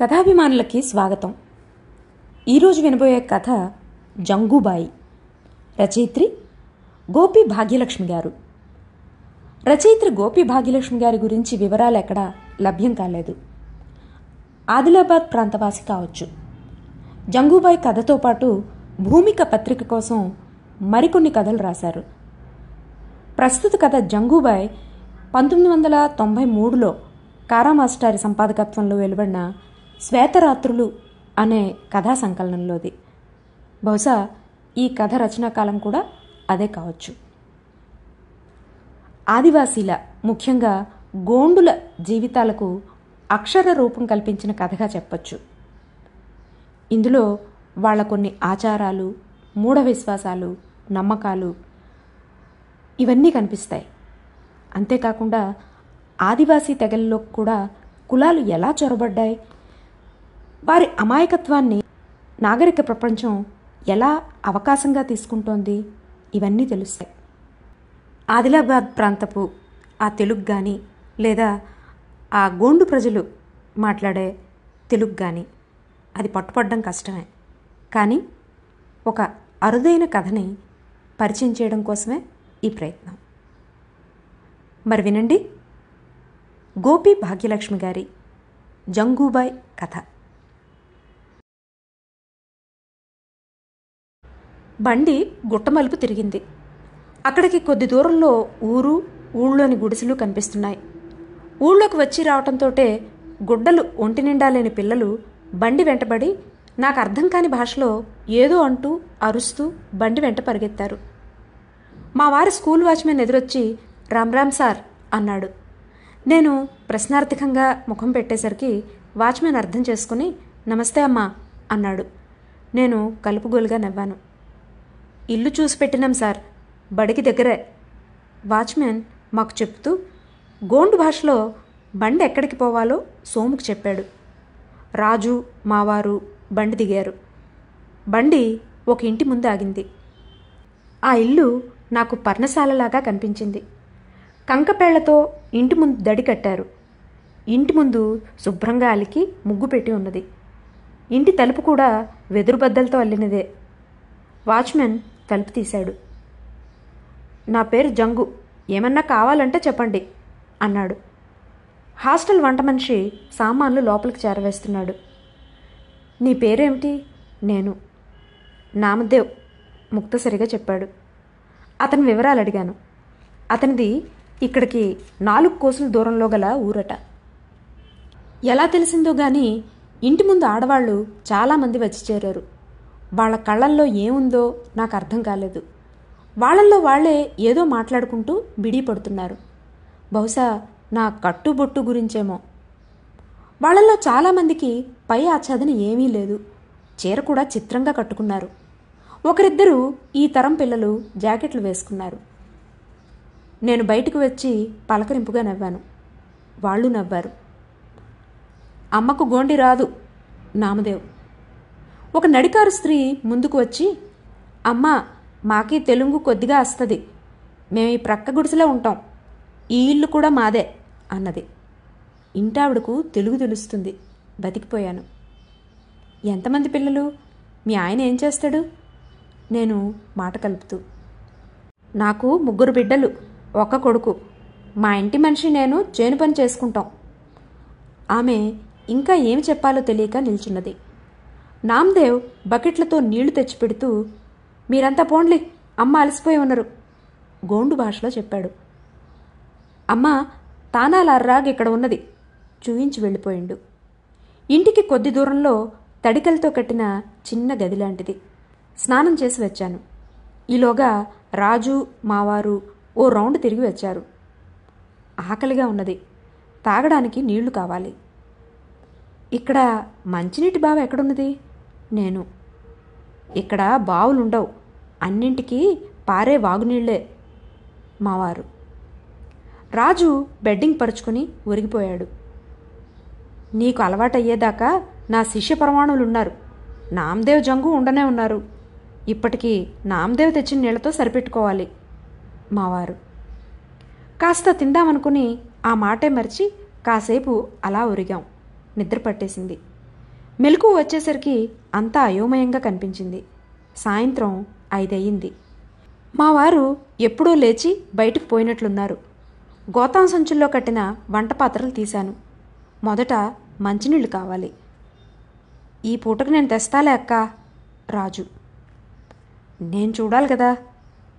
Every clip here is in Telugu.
కథాభిమానులకి స్వాగతం. ఈరోజు వినబోయే కథ జంగూబాయి. రచయిత్రి గోపి భాగ్యలక్ష్మి గారు. రచయిత్రి గోపి భాగ్యలక్ష్మి గారి గురించి వివరాలు ఎక్కడా లభ్యం కాలేదు. ఆదిలాబాద్ ప్రాంతవాసి కావచ్చు. జంగూబాయి కథతో పాటు భూమిక పత్రిక కోసం మరికొన్ని కథలు రాశారు. ప్రస్తుత కథ జంగూబాయి 1993లో కారామాస్టారి సంపాదకత్వంలో వెలువడిన శ్వేతరాత్రులు అనే కథా సంకలనంలోది. బహుశా ఈ కథ రచనా కాలం కూడా అదే కావచ్చు. ఆదివాసీల, ముఖ్యంగా గోండుల జీవితాలకు అక్షర రూపం కల్పించిన కథగా చెప్పచ్చు. ఇందులో వాళ్ళ కొన్ని ఆచారాలు, మూఢ విశ్వాసాలు, నమ్మకాలు ఇవన్నీ కనిపిస్తాయి. అంతేకాకుండా ఆదివాసీ తెగల్లో కూడా కులాలు ఎలా చొరబడ్డాయి, వారి అమాయకత్వాన్ని నాగరిక ప్రపంచం ఎలా అవకాశంగా తీసుకుంటోంది, ఇవన్నీ తెలుస్తాయి. ఆదిలాబాద్ ప్రాంతపు ఆ తెలుగు కానీ, లేదా ఆ గోండు ప్రజలు మాట్లాడే తెలుగు కానీ అది పట్టుపడడం కష్టమే. కానీ ఒక అరుదైన కథని పరిచయం చేయడం కోసమే ఈ ప్రయత్నం. మరి వినండి, గోపి భాగ్యలక్ష్మి గారి జంగూబాయి కథ. బండి గుట్టమలుపు తిరిగింది. అక్కడికి కొద్ది దూరంలో ఊళ్ళోని గుడిసెలు కనిపిస్తున్నాయి. ఊళ్ళోకి వచ్చి రావటంతోటే గుడ్డలు ఒంటి నిండా లేని పిల్లలు బండి వెంటబడి నాకు అర్థం కాని భాషలో ఏదో అంటూ అరుస్తూ బండి వెంట పరిగెత్తారు. మా వారి స్కూల్ వాచ్మెన్ ఎదురొచ్చి రామ్ రామ్ సార్ అన్నాడు. నేను ప్రశ్నార్థకంగా ముఖం పెట్టేసరికి వాచ్మెన్ అర్థం చేసుకుని నమస్తే అమ్మా అన్నాడు. నేను కలుపుగోలుగా నవ్వాను. ఇల్లు చూసి పెట్టినాం సార్, బడికి దగ్గరే. వాచ్మెన్ మాకు చెప్తూ గోండు భాషలో బండి ఎక్కడికి పోవాలో సోముకు చెప్పాడు. రాజు, మావారు బండి దిగారు. బండి ఒక ఇంటి ముందు ఆగింది. ఆ ఇల్లు నాకు పర్ణశాలలాగా కనిపించింది. కంకపేళ్లతో ఇంటి ముందు దడి కట్టారు. ఇంటి ముందు శుభ్రంగా అలికి ముగ్గు పెట్టి ఉన్నది. ఇంటి తలుపు కూడా వెదురు బద్దలతో అల్లినదే. వాచ్మెన్ తలుపు తీశాడు. నా పేరు జంగు, ఏమన్నా కావాలంటే చెప్పండి అన్నాడు. హాస్టల్ వంట మనిషి సామాన్లు లోపలికి చేరవేస్తున్నాడు. నీ పేరేమిటి? నేను నామదేవ్ ముక్తసరిగా చెప్పాడు. అతని వివరాలు అడిగాను. అతనిది ఇక్కడికి 4 కోసుల దూరంలో గల ఊరట. ఎలా తెలిసిందో గాని ఇంటి ముందు ఆడవాళ్లు చాలామంది వచ్చి చేరారు. వాళ్ళ కళ్ళల్లో ఏముందో నాకు అర్థం కాలేదు. వాళ్ళల్లో వాళ్లే ఏదో మాట్లాడుకుంటూ బిడీ పడుతున్నారు. బహుశా నా కట్టుబొట్టు గురించేమో. వాళ్ళల్లో చాలామందికి పై ఆచ్ఛాదన ఏమీ లేదు. చీర కూడా చిత్రంగా కట్టుకున్నారు. ఒకరిద్దరు ఈ తరం పిల్లలు జాకెట్లు వేసుకున్నారు. నేను బయటకు వచ్చి పలకరింపుగా నవ్వాను. వాళ్ళు నవ్వారు. అమ్మకు గోండి రాదు నామదేవ్. ఒక నడికారు స్త్రీ ముందుకు వచ్చి, అమ్మ మాకీ తెలుగు కొద్దిగా వస్తుంది, మేము ఈ ప్రక్క గుడిసెలో ఉంటాం, ఈ ఇల్లు కూడా మాదే అన్నది. ఇంటావిడకు తెలుగు తెలుస్తుంది. బతికిపోయాను. ఎంతమంది పిల్లలు? మీ ఆయన ఏం చేస్తాడు? నేను మాట కలుపుతూ. నాకు 3 బిడ్డలు, 1 కొడుకు. మా ఇంటి మనిషి నేను చేను పని చేసుకుంటాం. ఆమె ఇంకా ఏమి చెప్పాలో తెలియక నిల్చున్నది. నామదేవ్ బకెట్లతో నీళ్లు తెచ్చిపెడుతూ, మీరంతా పోండ్లి, అమ్మ అలసిపోయి ఉన్నారు గోండు భాషలో చెప్పాడు. అమ్మ తానాలార్రాగ్ ఇక్కడ ఉన్నది చూయించి వెళ్ళిపోయిండు. ఇంటికి కొద్ది దూరంలో తడికలతో కట్టిన చిన్న గది లాంటిది. స్నానం చేసి వచ్చాను. ఈలోగా రాజు, మావారు ఓ రౌండ్ తిరిగి వచ్చారు. ఆకలిగా ఉన్నది, తాగడానికి నీళ్లు కావాలి. ఇక్కడ మంచినీటి బావి ఎక్కడున్నది? నేను. ఇక్కడ బావులుండవు, అన్నింటికీ పారే వాగునీళ్లే. మావారు. రాజు బెడ్డింగ్ పరుచుకుని ఒరిగిపోయాడు. నీకు అలవాటయ్యేదాకా నా శిష్య పరమాణులున్నారు. నామదేవ్ జంగు ఉండనే ఉన్నారు. ఇప్పటికీ నామదేవ్ తెచ్చిన నీళ్లతో సరిపెట్టుకోవాలి. మావారు. కాస్త తిందామనుకుని ఆ మాటే మరిచి కాసేపు అలా ఒరిగాం. నిద్ర పట్టేసింది. మెలకువ వచ్చేసరికి అంతా అయోమయంగా కనిపించింది. సాయంత్రం 5 అయ్యింది. మా వారు ఎప్పుడూ లేచి బయటకు పోయినట్లున్నారు. గోతాం సంచుల్లో కట్టిన వంట పాత్రలు తీశాను. మొదట మంచినీళ్ళు కావాలి. ఈ పూటకు నేను తెస్తాలే అక్కా. రాజు. నేను చూడాలి కదా.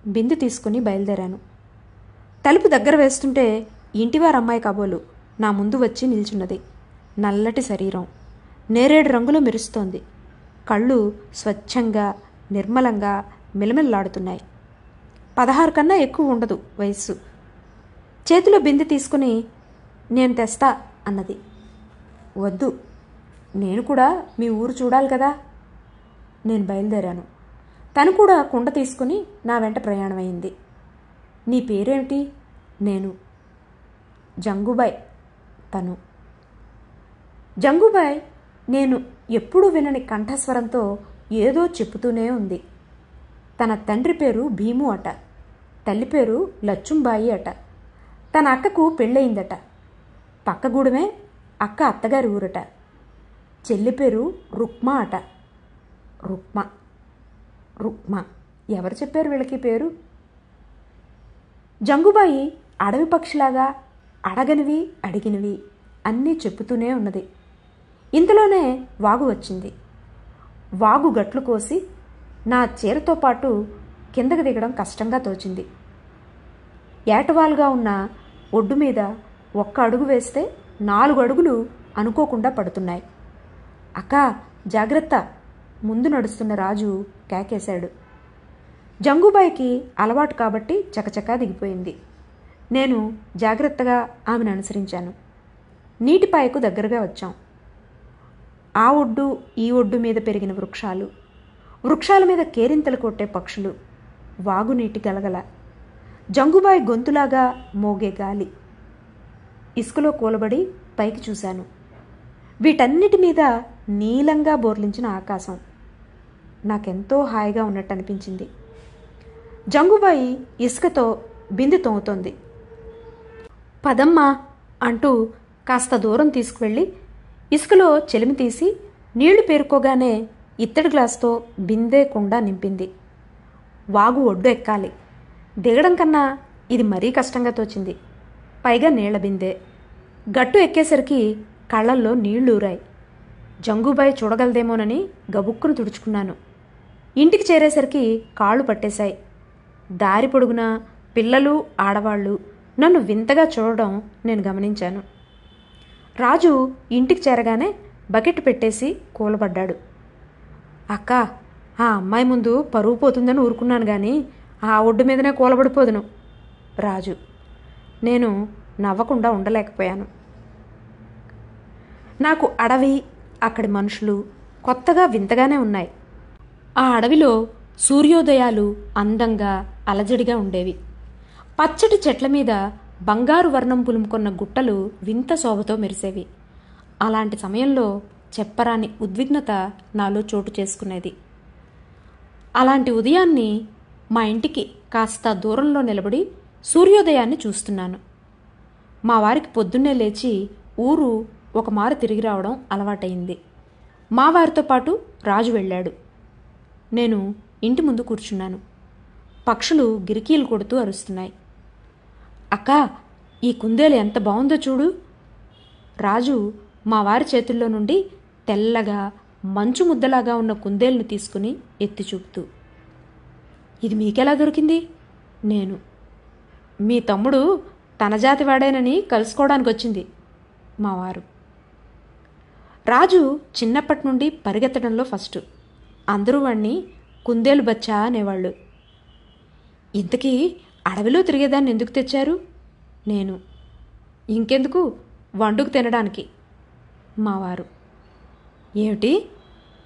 బిందె తీసుకుని బయలుదేరాను. తలుపు దగ్గర వేస్తుంటే ఇంటివారమ్మాయి కాబోలు నా ముందు వచ్చి నిల్చున్నది. నల్లటి శరీరం నేరేడు రంగులో మెరుస్తోంది. కళ్ళు స్వచ్ఛంగా నిర్మలంగా మిలమిల్లాడుతున్నాయి. 16 కన్నా ఎక్కువ ఉండదు వయస్సు. చేతిలో బిందె తీసుకుని నేను తెస్తా అన్నది. వద్దు, నేను కూడా మీ ఊరు చూడాలి కదా. నేను బయలుదేరాను. తను కూడా కుండ తీసుకుని నా వెంట ప్రయాణమైంది. నీ పేరేమిటి? నేను. జంగుబాయ్. తను. జంగుబాయ్ నేను ఎప్పుడూ వినని కంఠస్వరంతో ఏదో చెప్పుతూనే ఉంది. తన తండ్రి పేరు భీము అట. తల్లి పేరు లచ్చుంబాయి అట. తన అక్కకు పెళ్ళయిందట. పక్కగూడమే అక్క అత్తగారి ఊరట. చెల్లి పేరు రుక్మా అట. రుక్మా రుక్మా ఎవరు చెప్పారు వీళ్ళకి పేరు? జంగుబాయి అడవి పక్షిలాగా అడగనివి అడిగినవి అన్నీ చెప్పుతూనే ఉన్నది. ఇంతలోనే వాగు వచ్చింది. వాగు గట్లు కోసి నా చీరతో పాటు కిందకి దిగడం కష్టంగా తోచింది. ఏటవాలుగా ఉన్న ఒడ్డు మీద ఒక్క అడుగు వేస్తే 4 అడుగులు అనుకోకుండా పడుతున్నాయి. అక్కా జాగ్రత్త! ముందు నడుస్తున్న రాజు కేకేశాడు. జంగుబాయికి అలవాటు కాబట్టి చకచకా దిగిపోయింది. నేను జాగ్రత్తగా ఆమెను అనుసరించాను. నీటిపాయకు దగ్గరగా వచ్చాం. ఆ ఒడ్డు ఈ ఒడ్డు మీద పెరిగిన వృక్షాలు, వృక్షాల మీద కేరింతలు కొట్టే పక్షులు, వాగునీటి గలగల, జంగుబాయి గొంతులాగా మోగే గాలి. ఇసుకలో కూలబడి పైకి చూశాను. వీటన్నిటి మీద నీలంగా బోర్లించిన ఆకాశం. నాకెంతో హాయిగా ఉన్నట్టు అనిపించింది. జంగుబాయి ఇసుకతో బిందె తోముతోంది. పదమ్మా అంటూ కాస్త దూరం తీసుకువెళ్ళి ఇసుకలో చెలిమి తీసి నీళ్లు పేరుకోగానే ఇత్తడి గ్లాసుతో బిందె కుండా నింపింది. వాగు ఒడ్డు ఎక్కాలి. దిగడం కన్నా ఇది మరీ కష్టంగా తోచింది. పైగా నీళ్ల బిందె. గట్టు ఎక్కేసరికి కళ్ళల్లో నీళ్లూరాయి. జంగుబాయి చూడగలదేమోనని గబుక్కును తుడుచుకున్నాను. ఇంటికి చేరేసరికి కాళ్ళు పట్టేశాయి. దారి పొడుగునా పిల్లలు ఆడవాళ్లు నన్ను వింతగా చూడడం నేను గమనించాను. రాజు ఇంటికి చేరగానే బకెట్ పెట్టేసి కూలబడ్డాడు. అక్కా, ఆ అమ్మాయి ముందు పరువు పోతుందని ఊరుకున్నాను గాని ఆ ఒడ్డు మీదనే కూలబడిపోదును. రాజు. నేను నవ్వకుండా ఉండలేకపోయాను. నాకు అడవి, అక్కడి మనుషులు కొత్తగా వింతగానే ఉన్నాయి. ఆ అడవిలో సూర్యోదయాలు అందంగా అలజడిగా ఉండేవి. పచ్చటి చెట్ల మీద బంగారు వర్ణం పులుముకొన్న గుట్టలు వింత శోభతో మెరిసేవి. అలాంటి సమయంలో చెప్పరాని ఉద్విగ్నత నాలో చోటు చేసుకునేది. అలాంటి ఉదయాన్ని మా ఇంటికి కాస్త దూరంలో నిలబడి సూర్యోదయాన్ని చూస్తున్నాను. మా వారికి పొద్దున్నే లేచి ఊరు ఒక మారు తిరిగి రావడం అలవాటైంది. మా వారితో పాటు రాజు వెళ్ళాడు. నేను ఇంటి ముందు కూర్చున్నాను. పక్షులు గిరికీలు కొడుతూ అరుస్తున్నాయి. అక్కా, ఈ కుందేలు ఎంత బాగుందో చూడు. రాజు మా వారి చేతుల్లో నుండి తెల్లగా మంచు ముద్దలాగా ఉన్న కుందేలును తీసుకుని ఎత్తి చూపుతూ, ఇది మీకెలా దొరికింది? నేను. మీ తమ్ముడు తన జాతి వాడేనని కలుసుకోవడానికి వచ్చింది. మా వారు. రాజు చిన్నప్పటి నుండి పరిగెత్తడంలో ఫస్ట్. అందరూ వాణ్ణి కుందేలు బచ్చా అనేవాళ్ళు. ఇంతకీ అడవిలో తిరిగేదాన్ని ఎందుకు తెచ్చారు? నేను. ఇంకెందుకు, వండుకు తినడానికి. మావారు. ఏమిటి,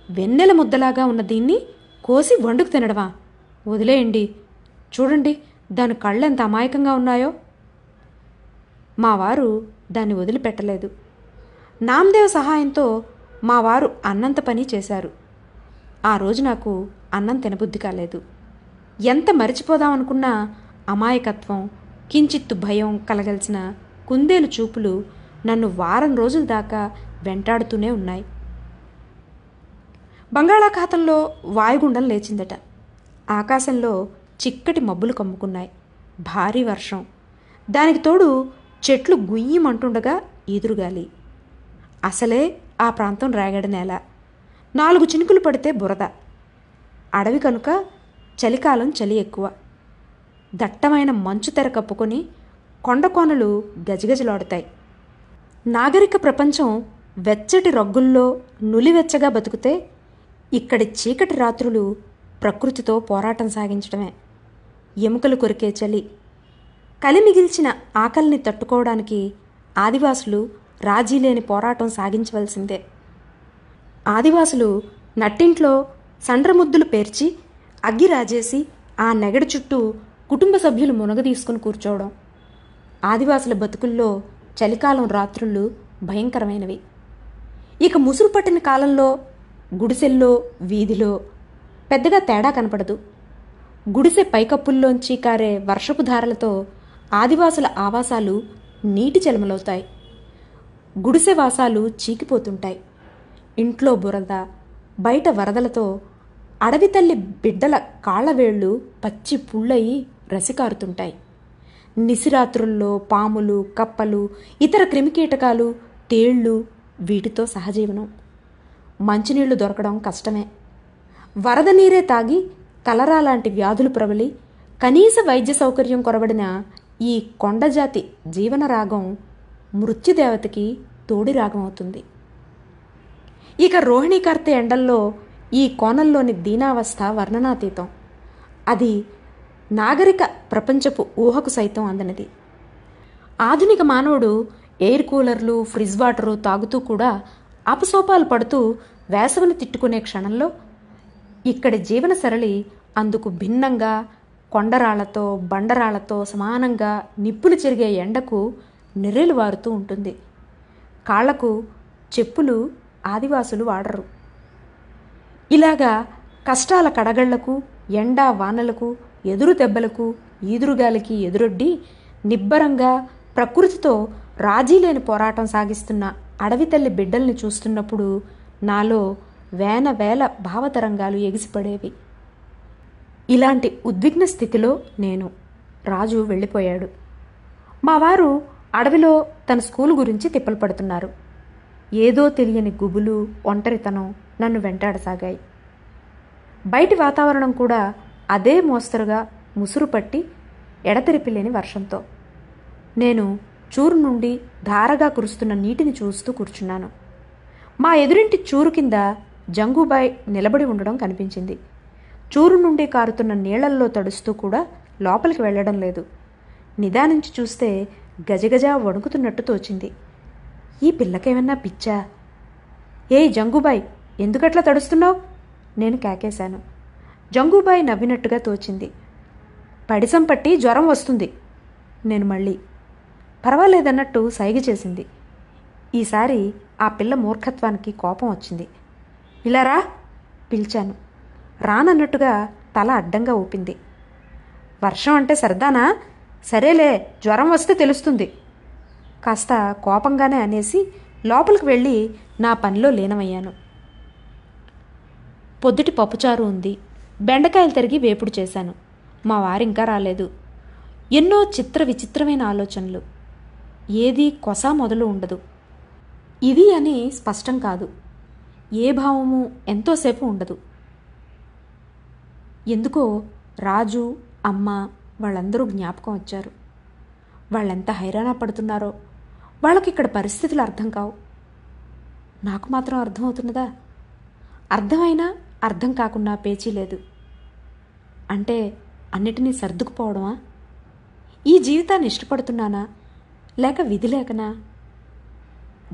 వెన్నెల ముద్దలాగా ఉన్న దీన్ని కోసి వండుకు తినడమా? వదిలేయండి. చూడండి దాని కళ్ళెంత అమాయకంగా ఉన్నాయో. మా వారు దాన్ని వదిలిపెట్టలేదు. నామదేవ్ సహాయంతో మా వారు అన్నంత పని చేశారు. ఆ రోజు నాకు అన్నం తినబుద్ధి కాలేదు. ఎంత మరిచిపోదామనుకున్నా అమాయకత్వం, కించిత్తు భయం కలగలిసిన కుందేలు చూపులు నన్ను వారం రోజుల దాకా వెంటాడుతూనే ఉన్నాయి. బంగాళాఖాతంలో వాయుగుండం లేచిందట. ఆకాశంలో చిక్కటి మబ్బులు కమ్ముకున్నాయి. భారీ వర్షం. దానికి తోడు చెట్లు గుయ్యమంటుండగా ఈదురుగాలి. అసలే ఆ ప్రాంతం రేగడి నేల. 4 చినుకులు పడితే బురద. అడవి కనుక చలికాలం చలి ఎక్కువ. దట్టమైన మంచు తెర కప్పుకొని కొండకోనలు గజగజలాడుతాయి. నాగరిక ప్రపంచం వెచ్చటి రగ్గుల్లో నులివెచ్చగా బతుకుతే ఇక్కడి చీకటి రాత్రులు ప్రకృతితో పోరాటం సాగించడమే. ఎముకలు కొరికే చలి. కలిమిగిల్చిన ఆకలిని తట్టుకోవడానికి ఆదివాసులు రాజీలేని పోరాటం సాగించవలసిందే. ఆదివాసులు నట్టింట్లో సండ్రముద్దులు పేర్చి అగ్గి రాజేసి ఆ నెగడి చుట్టూ కుటుంబ సభ్యులు మునగ తీసుకుని కూర్చోవడం. ఆదివాసుల బతుకుల్లో చలికాలం రాత్రుళ్ళు భయంకరమైనవి. ఇక ముసురు పట్టిన కాలంలో గుడిసెల్లో వీధిలో పెద్దగా తేడా కనపడదు. గుడిసె పైకప్పుల్లోంచి కారే వర్షపు ధారలతో ఆదివాసుల ఆవాసాలు నీటి చెలమలవుతాయి. గుడిసె వాసాలు చీకిపోతుంటాయి. ఇంట్లో బురద, బయట వరదలతో అడవి తల్లి బిడ్డల కాళ్లవేళ్లు పచ్చి పుళ్ళయి రసికారుతుంటాయి. నిసిరాత్రుల్లో పాములు, కప్పలు, ఇతర క్రిమికీటకాలు, తేళ్లు వీటితో సహజీవనం. మంచినీళ్లు దొరకడం కష్టమే. వరద నీరే తాగి కలరా లాంటి వ్యాధులు ప్రబలి కనీస వైద్య సౌకర్యం కొరబడిన ఈ కొండజాతి జీవనరాగం మృత్యుదేవతకి తోడి రాగం అవుతుంది. ఇక రోహిణీకర్తె ఎండల్లో ఈ కోణంలోని దీనావస్థ వర్ణనాతీతం. అది నాగరిక ప్రపంచపు ఊహకు సైతం అందనిది. ఆధునిక మానవుడు ఎయిర్ కూలర్లు, ఫ్రిడ్జ్ వాటరు తాగుతూ కూడా అపసోపాలు పడుతూ వేసవిని తిట్టుకునే క్షణంలో ఇక్కడి జీవన సరళి అందుకు భిన్నంగా కొండరాళ్లతో, బండరాళ్లతో సమానంగా నిప్పులు చెరిగే ఎండకు నెర్రెలు వారుతూ ఉంటుంది. కాళ్లకు చెప్పులు ఆదివాసులు వాడరు. ఇలాగా కష్టాల కడగళ్లకు, ఎండా వానలకు, ఎదురు దెబ్బలకు, ఈదురుగాలికి ఎదురొడ్డి నిబ్బరంగా ప్రకృతితో రాజీలేని పోరాటం సాగిస్తున్న అడవి తల్లి బిడ్డల్ని చూస్తున్నప్పుడు నాలో వేల భావతరంగాలు ఎగిసిపడేవి. ఇలాంటి ఉద్విగ్న స్థితిలో నేను. రాజు వెళ్ళిపోయాడు. మా వారు అడవిలో తన స్కూలు గురించి తిప్పలు పడుతున్నారు. ఏదో తెలియని గుబులు, ఒంటరితనం నన్ను వెంటాడసాగాయి. బయటి వాతావరణం కూడా అదే మోస్తరుగా ముసురు పట్టి ఎడతెరిపి లేని వర్షంతో. నేను చూరు నుండి ధారగా కురుస్తున్న నీటిని చూస్తూ కూర్చున్నాను. మా ఎదురింటి చూరు కింద జంగుబాయ్ నిలబడి ఉండడం కనిపించింది. చూరు నుండి కారుతున్న నీళ్లల్లో తడుస్తూ కూడా లోపలికి వెళ్లడం లేదు. నిదానించి చూస్తే గజగజ వణుకుతున్నట్టు తోచింది. ఈ పిల్లకేమన్నా పిచ్చా? ఏయ్ జంగుబాయ్, ఎందుకట్లా తడుస్తున్నావు? నేను కేకేశాను. జంగుబాయ్ నవ్వినట్టుగా తోచింది. పడిసం పట్టి జ్వరం వస్తుంది. నేను మళ్ళీ పర్వాలేదన్నట్టు సైగ చేసింది. ఈసారి ఆ పిల్ల మూర్ఖత్వానికి కోపం వచ్చింది. ఇలా రా పిలిచాను. రానన్నట్టుగా తల అడ్డంగా ఊపింది. వర్షం అంటే సరదానా? సరేలే, జ్వరం వస్తే తెలుస్తుంది. కాస్త కోపంగానే అనేసి లోపలికి వెళ్ళి నా పనిలో లీనమయ్యాను. పొద్దుటి పప్పుచారు ఉంది. బెండకాయలు తరిగి వేపుడు చేశాను. మా వారింకా రాలేదు. ఎన్నో చిత్ర విచిత్రమైన ఆలోచనలు. ఏదీ కొసా మొదలు ఉండదు. ఇది అని స్పష్టం కాదు. ఏ భావము ఎంతోసేపు ఉండదు. ఎందుకో రాజు, అమ్మ వాళ్ళందరూ జ్ఞాపకం వచ్చారు. వాళ్ళెంత హైరాణ పడుతున్నారో. వాళ్ళకి ఇక్కడ పరిస్థితులు అర్థం కావు. నాకు మాత్రం అర్థమవుతున్నదా? అర్థమైనా అర్థం కాకుండా పేచీ లేదు. అంటే అన్నిటినీ సర్దుకుపోవడమా? ఈ జీవితాన్ని ఇష్టపడుతున్నానా లేక విధి లేకనా?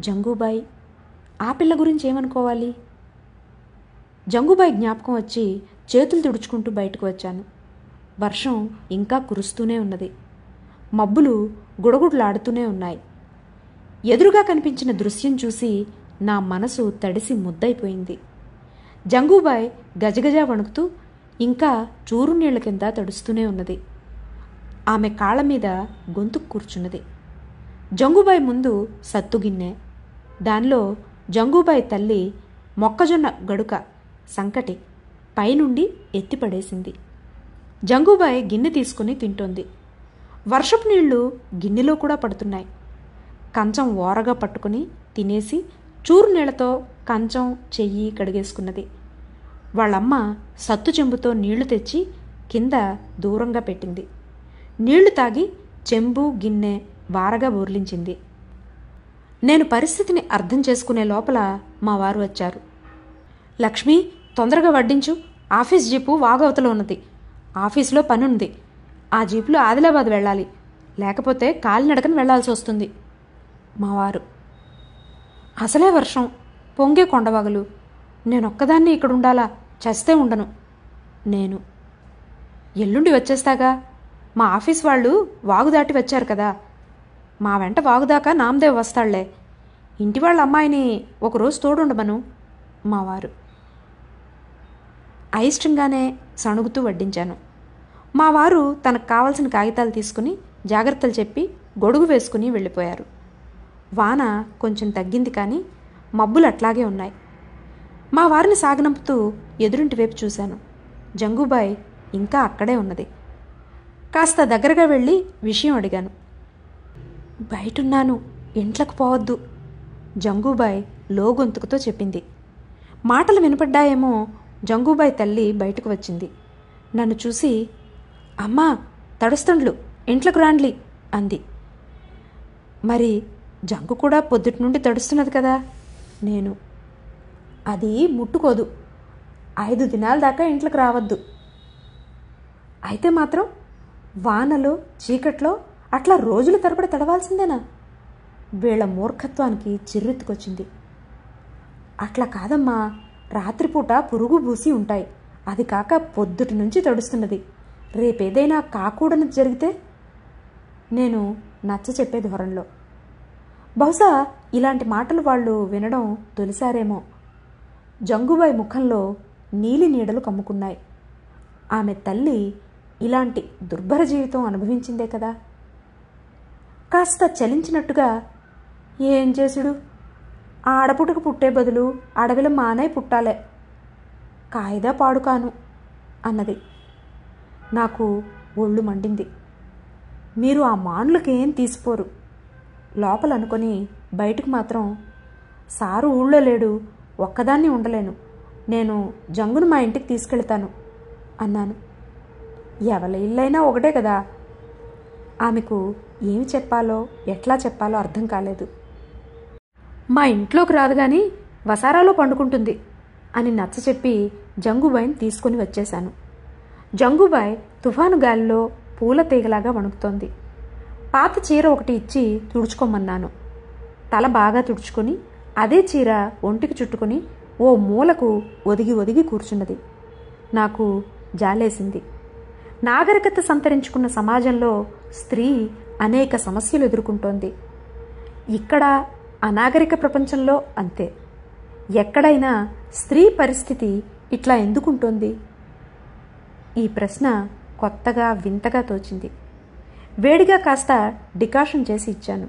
జంగుబాయ్, ఆ పిల్ల గురించి ఏమనుకోవాలి? జంగుబాయ్ జ్ఞాపకం వచ్చి చేతులు తుడుచుకుంటూ బయటకు వచ్చాను. వర్షం ఇంకా కురుస్తూనే ఉన్నది. మబ్బులు గుడగుడలాడుతూనే ఉన్నాయి. ఎదురుగా కనిపించిన దృశ్యం చూసి నా మనసు తడిసి ముద్దయిపోయింది. జంగుబాయ్ గజగజ వణుకుతూ ఇంకా చూరు నీళ్ల కింద తడుస్తూనే ఉన్నది. ఆమె కాళ్ల మీద గొంతు కూర్చున్నది. జంగుబాయ్ ముందు సత్తుగిన్నె, దానిలో జంగుబాయ్ తల్లి మొక్కజొన్న గడుక సంకటి పైనుండి ఎత్తిపడేసింది. జంగుబాయ్ గిన్నె తీసుకుని తింటోంది. వర్షపు నీళ్లు గిన్నెలో కూడా పడుతున్నాయి. కంచం ఓరగా పట్టుకుని తినేసి చూరు నీళ్లతో కంచం చెయ్యి కడిగేసుకున్నది. వాళ్ళమ్మ సత్తు చెంబుతో నీళ్లు తెచ్చి కింద దూరంగా పెట్టింది. నీళ్లు తాగి చెంబు గిన్నె వారగా బోర్లించింది. నేను పరిస్థితిని అర్థం చేసుకునే లోపల మా వారు వచ్చారు. లక్ష్మి, తొందరగా వడ్డించు, ఆఫీస్ జీపు వాగవతలో ఉన్నది, ఆఫీసులో పనుంది, ఆ జీపులో ఆదిలాబాద్ వెళ్ళాలి, లేకపోతే కాలినడకని వెళ్లాల్సి వస్తుంది. మావారు, అసలే వర్షం, పొంగే కొండవాగులు, నేనొక్కదాన్ని ఇక్కడుండాలా, చస్తే ఉండను. నేను, ఎల్లుండి వచ్చేస్తాగా, మా ఆఫీస్ వాళ్ళు వాగు దాటి వచ్చారు కదా, మా వెంట వాగుదాకా నామదేవ్ వస్తాళ్లే, ఇంటి వాళ్ళ అమ్మాయిని ఒకరోజు తోడుండమను. మావారు, అయిష్టంగానే సణుగుతూ వడ్డించాను. మా వారు తనకు కావలసిన కాగితాలు తీసుకుని జాగ్రత్తలు చెప్పి గొడుగు వేసుకుని వెళ్ళిపోయారు. వాన కొంచెం తగ్గింది, కానీ మబ్బులు అట్లాగే ఉన్నాయి. మా వారిని సాగనంపుతూ ఎదురింటి వైపు చూశాను. జంగుబాయ్ ఇంకా అక్కడే ఉన్నది. కాస్త దగ్గరగా వెళ్ళి విషయం అడిగాను. బయటున్నాను, ఇంట్లోకి పోవద్దు, జంగుబాయ్ లోగొంతుకుతో చెప్పింది. మాటలు వినపడ్డాయేమో జంగుబాయ్ తల్లి బయటకు వచ్చింది. నన్ను చూసి, అమ్మా తడుస్తుండ్లు, ఇంట్లోకి రాండ్లి అంది. మరి జంగు కూడా పొద్దుటి నుండి తడుస్తున్నది కదా. నేను, అది ముట్టుకోదు, 5 దినాల దాకా ఇంట్లోకి రావద్దు. అయితే మాత్రం వానలో చీకట్లో అట్లా రోజుల తరబడి తడవాల్సిందేనా? వీళ్ల మూర్ఖత్వానికి చిర్రెత్తుకొచ్చింది. అట్లా కాదమ్మా, రాత్రిపూట పురుగు బూసి ఉంటాయి, అది కాక పొద్దుటి నుంచి తడుస్తున్నది, రేపేదైనా కాకూడని జరిగితే? నేను నచ్చ చెప్పే ధోరణిలో. బహుశా ఇలాంటి మాటలు వాళ్ళు వినడం తొలిసారేమో. జంగుబాయ్ ముఖంలో నీలి నీడలు కమ్ముకున్నాయి. ఆమె తల్లి ఇలాంటి దుర్భర జీవితం అనుభవించిందే కదా. కాస్త చలించినట్టుగా, ఏం చేసుడు, ఆడపుటకు పుట్టే బదులు అడవిలో మానై పుట్టాలే, కాయిదా పాడుకాను అన్నది. నాకు ఒళ్ళు మండింది. మీరు ఆ మానులకేం తీసిపోరు లోపల అనుకొని బయటకు మాత్రం, సారు ఊళ్ళో లేడు, ఒక్కదాన్ని ఉండలేను, నేను జంగును మా ఇంటికి తీసుకెళ్తాను అన్నాను. ఎవరి ఇల్లైనా ఒకటే కదా. ఆమెకు ఏమి చెప్పాలో ఎట్లా చెప్పాలో అర్థం కాలేదు. మా ఇంట్లోకి రాదు గాని వసారాలో పండుకుంటుంది అని నచ్చ చెప్పి జంగుబాయ్ని తీసుకుని వచ్చేశాను. జంగుబాయ్ తుఫాను గాలిలో పూల తీగలాగా వణుకుతోంది. పాత చీర ఒకటి ఇచ్చి తుడుచుకోమన్నాను. తల బాగా తుడుచుకొని అదే చీర ఒంటికి చుట్టుకుని ఓ మూలకు ఒదిగి ఒదిగి కూర్చున్నది. నాకు జాలేసింది. నాగరికత సంతరించుకున్న సమాజంలో స్త్రీ అనేక సమస్యలు ఎదుర్కొంటోంది. ఇక్కడ అనాగరిక ప్రపంచంలో అంతే. ఎక్కడైనా స్త్రీ పరిస్థితి ఇట్లా ఎందుకుంటోంది? ఈ ప్రశ్న కొత్తగా వింతగా తోచింది. వేడిగా కాస్త డికాషన్ చేసి ఇచ్చాను.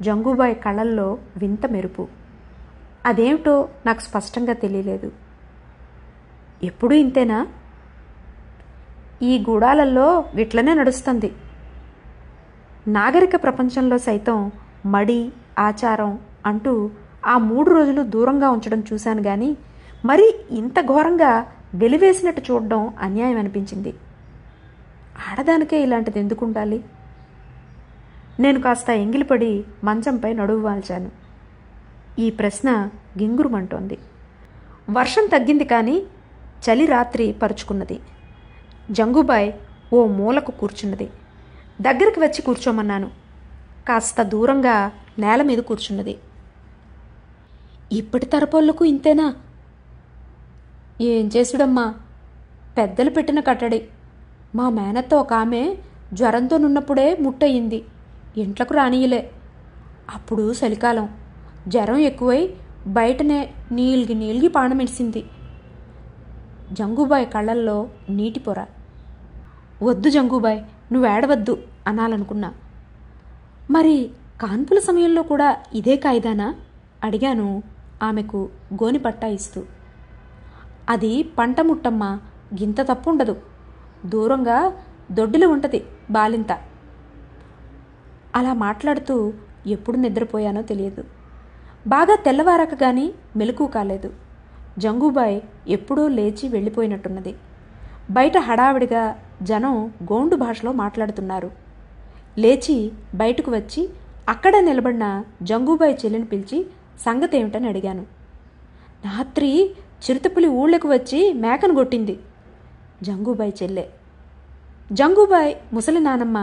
జంగుబాయ్ కళ్ళల్లో వింత మెరుపు. అదేమిటో నాకు స్పష్టంగా తెలియలేదు. ఎప్పుడూ ఇంతేనా? ఈ గూడాలల్లో విట్లనే నడుస్తుంది. నాగరిక ప్రపంచంలో సైతం మడి ఆచారం అంటూ ఆ 3 రోజులు దూరంగా ఉంచడం చూశాను గాని మరీ ఇంత ఘోరంగా వెలివేసినట్టు చూడడం అన్యాయం అనిపించింది. ఆడదానికే ఇలాంటిది ఎందుకుండాలి? నేను కాస్త ఎంగిలిపడి మంచంపై నడువు వాల్చాను. ఈ ప్రశ్న గింగురుమంటోంది. వర్షం తగ్గింది, కానీ చలి రాత్రి పరుచుకున్నది. జంగుబాయ్ ఓ మూలకు కూర్చున్నది. దగ్గరికి వచ్చి కూర్చోమన్నాను. కాస్త దూరంగా నేల మీద కూర్చున్నది. ఇప్పటి తరపోళ్లకు ఇంతేనా? ఏం చేసుడమ్మా, పెద్దలు పెట్టిన కట్టడి. మా మేనత్త ఒక ఆమె జ్వరంతో నున్నప్పుడే ముట్టయింది, ఇంట్లకు రానియలే. అప్పుడు చలికాలం, జ్వరం ఎక్కువై బయటనే నీల్గి పానమిడిసింది. జంగుబాయ్ కళ్ళల్లో నీటి పొర. వద్దు జంగుబాయ్, నువ్వేడవద్దు అనాలనుకున్నా. మరి కాన్పుల సమయంలో కూడా ఇదే కాయిదానా అడిగాను ఆమెకు గోనిపట్టా ఇస్తూ. అది పంట ముట్టమ్మ, గింత తప్పు ఉండదు. దూరంగా దొడ్డిలో ఉంటుంది బాలింత. అలా మాట్లాడుతూ ఎప్పుడు నిద్రపోయానో తెలియదు. బాగా తెల్లవారక గాని మెలకువ కాలేదు. జంగుబాయ్ ఎప్పుడో లేచి వెళ్ళిపోయినట్టున్నది. బయట హడావిడిగా జనం గోండు భాషలో మాట్లాడుతున్నారు. లేచి బయటకు వచ్చి అక్కడే నిలబడిన జంగుబాయ్ చెల్లిని పిలిచి సంగతి ఏమిటని అడిగాను. రాత్రి చిరుతపులి ఊళ్ళకు వచ్చి మేకను కొట్టింది. జంగుబాయ్ చెల్లె. జంగుబాయ్ ముసలి నానమ్మ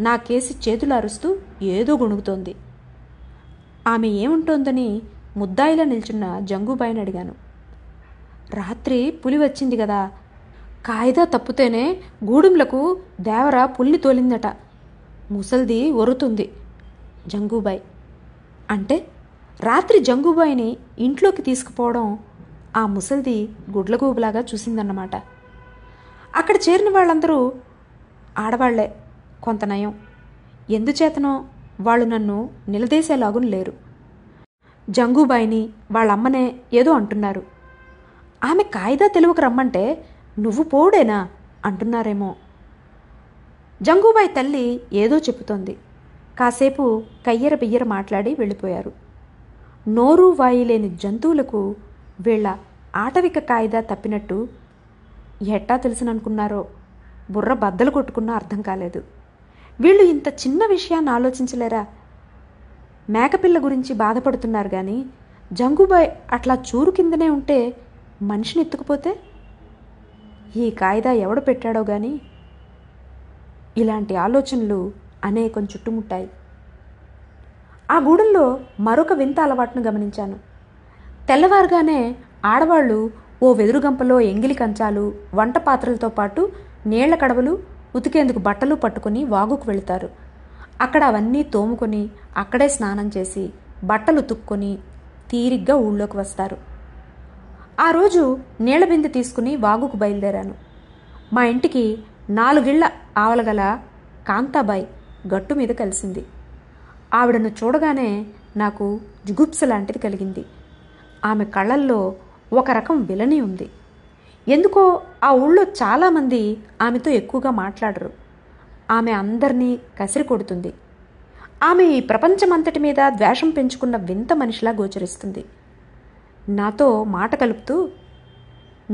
నా కేసి చేతులు అరుస్తూ ఏదో గొణుగుతోంది. ఆమె ఏముంటోందని ముద్దాయిలా నిల్చున్న జంగుబాయిని అడిగాను. రాత్రి పులి వచ్చింది కదా, కాయిదా తప్పుతేనే గూడెంలకు దేవర పుల్ని తోలిందట. ముసల్ది ఒరుతుంది. జంగుబాయ్. అంటే రాత్రి జంగుబాయిని ఇంట్లోకి తీసుకుపోవడం ఆ ముసల్ది గుడ్లగూబలాగా చూసిందన్నమాట. అక్కడ చేరిన వాళ్ళందరూ ఆడవాళ్లే, కొంత నయం. ఎందుచేతనో వాళ్ళు నన్ను నిలదీసేలాగున లేరు. జంగుబాయిని వాళ్ళమ్మనే ఏదో అంటున్నారు. ఆమె కాయిదా తెలుగుకు రమ్మంటే నువ్వు పోడేనా అంటున్నారేమో. జంగుబాయి తల్లి ఏదో చెబుతోంది. కాసేపు కయ్యర బియ్యర మాట్లాడి వెళ్ళిపోయారు. నోరు వాయిలేని జంతువులకు వీళ్ళ ఆటవిక కాయిదా తప్పినట్టు ఎట్టా తెలుసుననుకున్నారో బుర్ర బద్దలు కొట్టుకున్నా అర్థం కాలేదు. వీళ్ళు ఇంత చిన్న విషయాన్ని ఆలోచించలేరా? మేకపిల్ల గురించి బాధపడుతున్నారు కానీ జంగుబాయ్ అట్లా చూరు కిందనే ఉంటే మనిషిని ఎత్తుకుపోతే ఈ కాయిదా ఎవడు పెట్టాడో గాని. ఇలాంటి ఆలోచనలు అనేకం చుట్టుముట్టాయి. ఆ గూడెంలో మరొక వింత అలవాటును గమనించాను. తెల్లవారుగానే ఆడవాళ్లు ఓ వెదురుగంపలో ఎంగిలి కంచాలు, వంట పాత్రలతో పాటు నీళ్ల కడవలు, ఉతికేందుకు బట్టలు పట్టుకుని వాగుకు వెళుతారు. అక్కడ అవన్నీ తోముకొని అక్కడే స్నానం చేసి బట్టలు ఉతుక్కొని తీరిగ్గా ఊళ్ళోకి వస్తారు. ఆ రోజు నీళ్ల బిందె తీసుకుని వాగుకు బయలుదేరాను. మా ఇంటికి 4 ఇళ్ల ఆవలగల కాంతాబాయి గట్టు మీద కలిసింది. ఆవిడను చూడగానే నాకు జుగుప్స లాంటిది కలిగింది. ఆమె కళ్ళల్లో ఒక రకం విలని ఉంది. ఎందుకో ఆ ఊళ్ళో చాలామంది ఆమెతో ఎక్కువగా మాట్లాడరు. ఆమె అందరినీ కసిరి కొడుతుంది. ఆమె ఈ ప్రపంచమంతటి మీద ద్వేషం పెంచుకున్న వింత మనిషిలా గోచరిస్తుంది. నాతో మాట కలుపుతూ,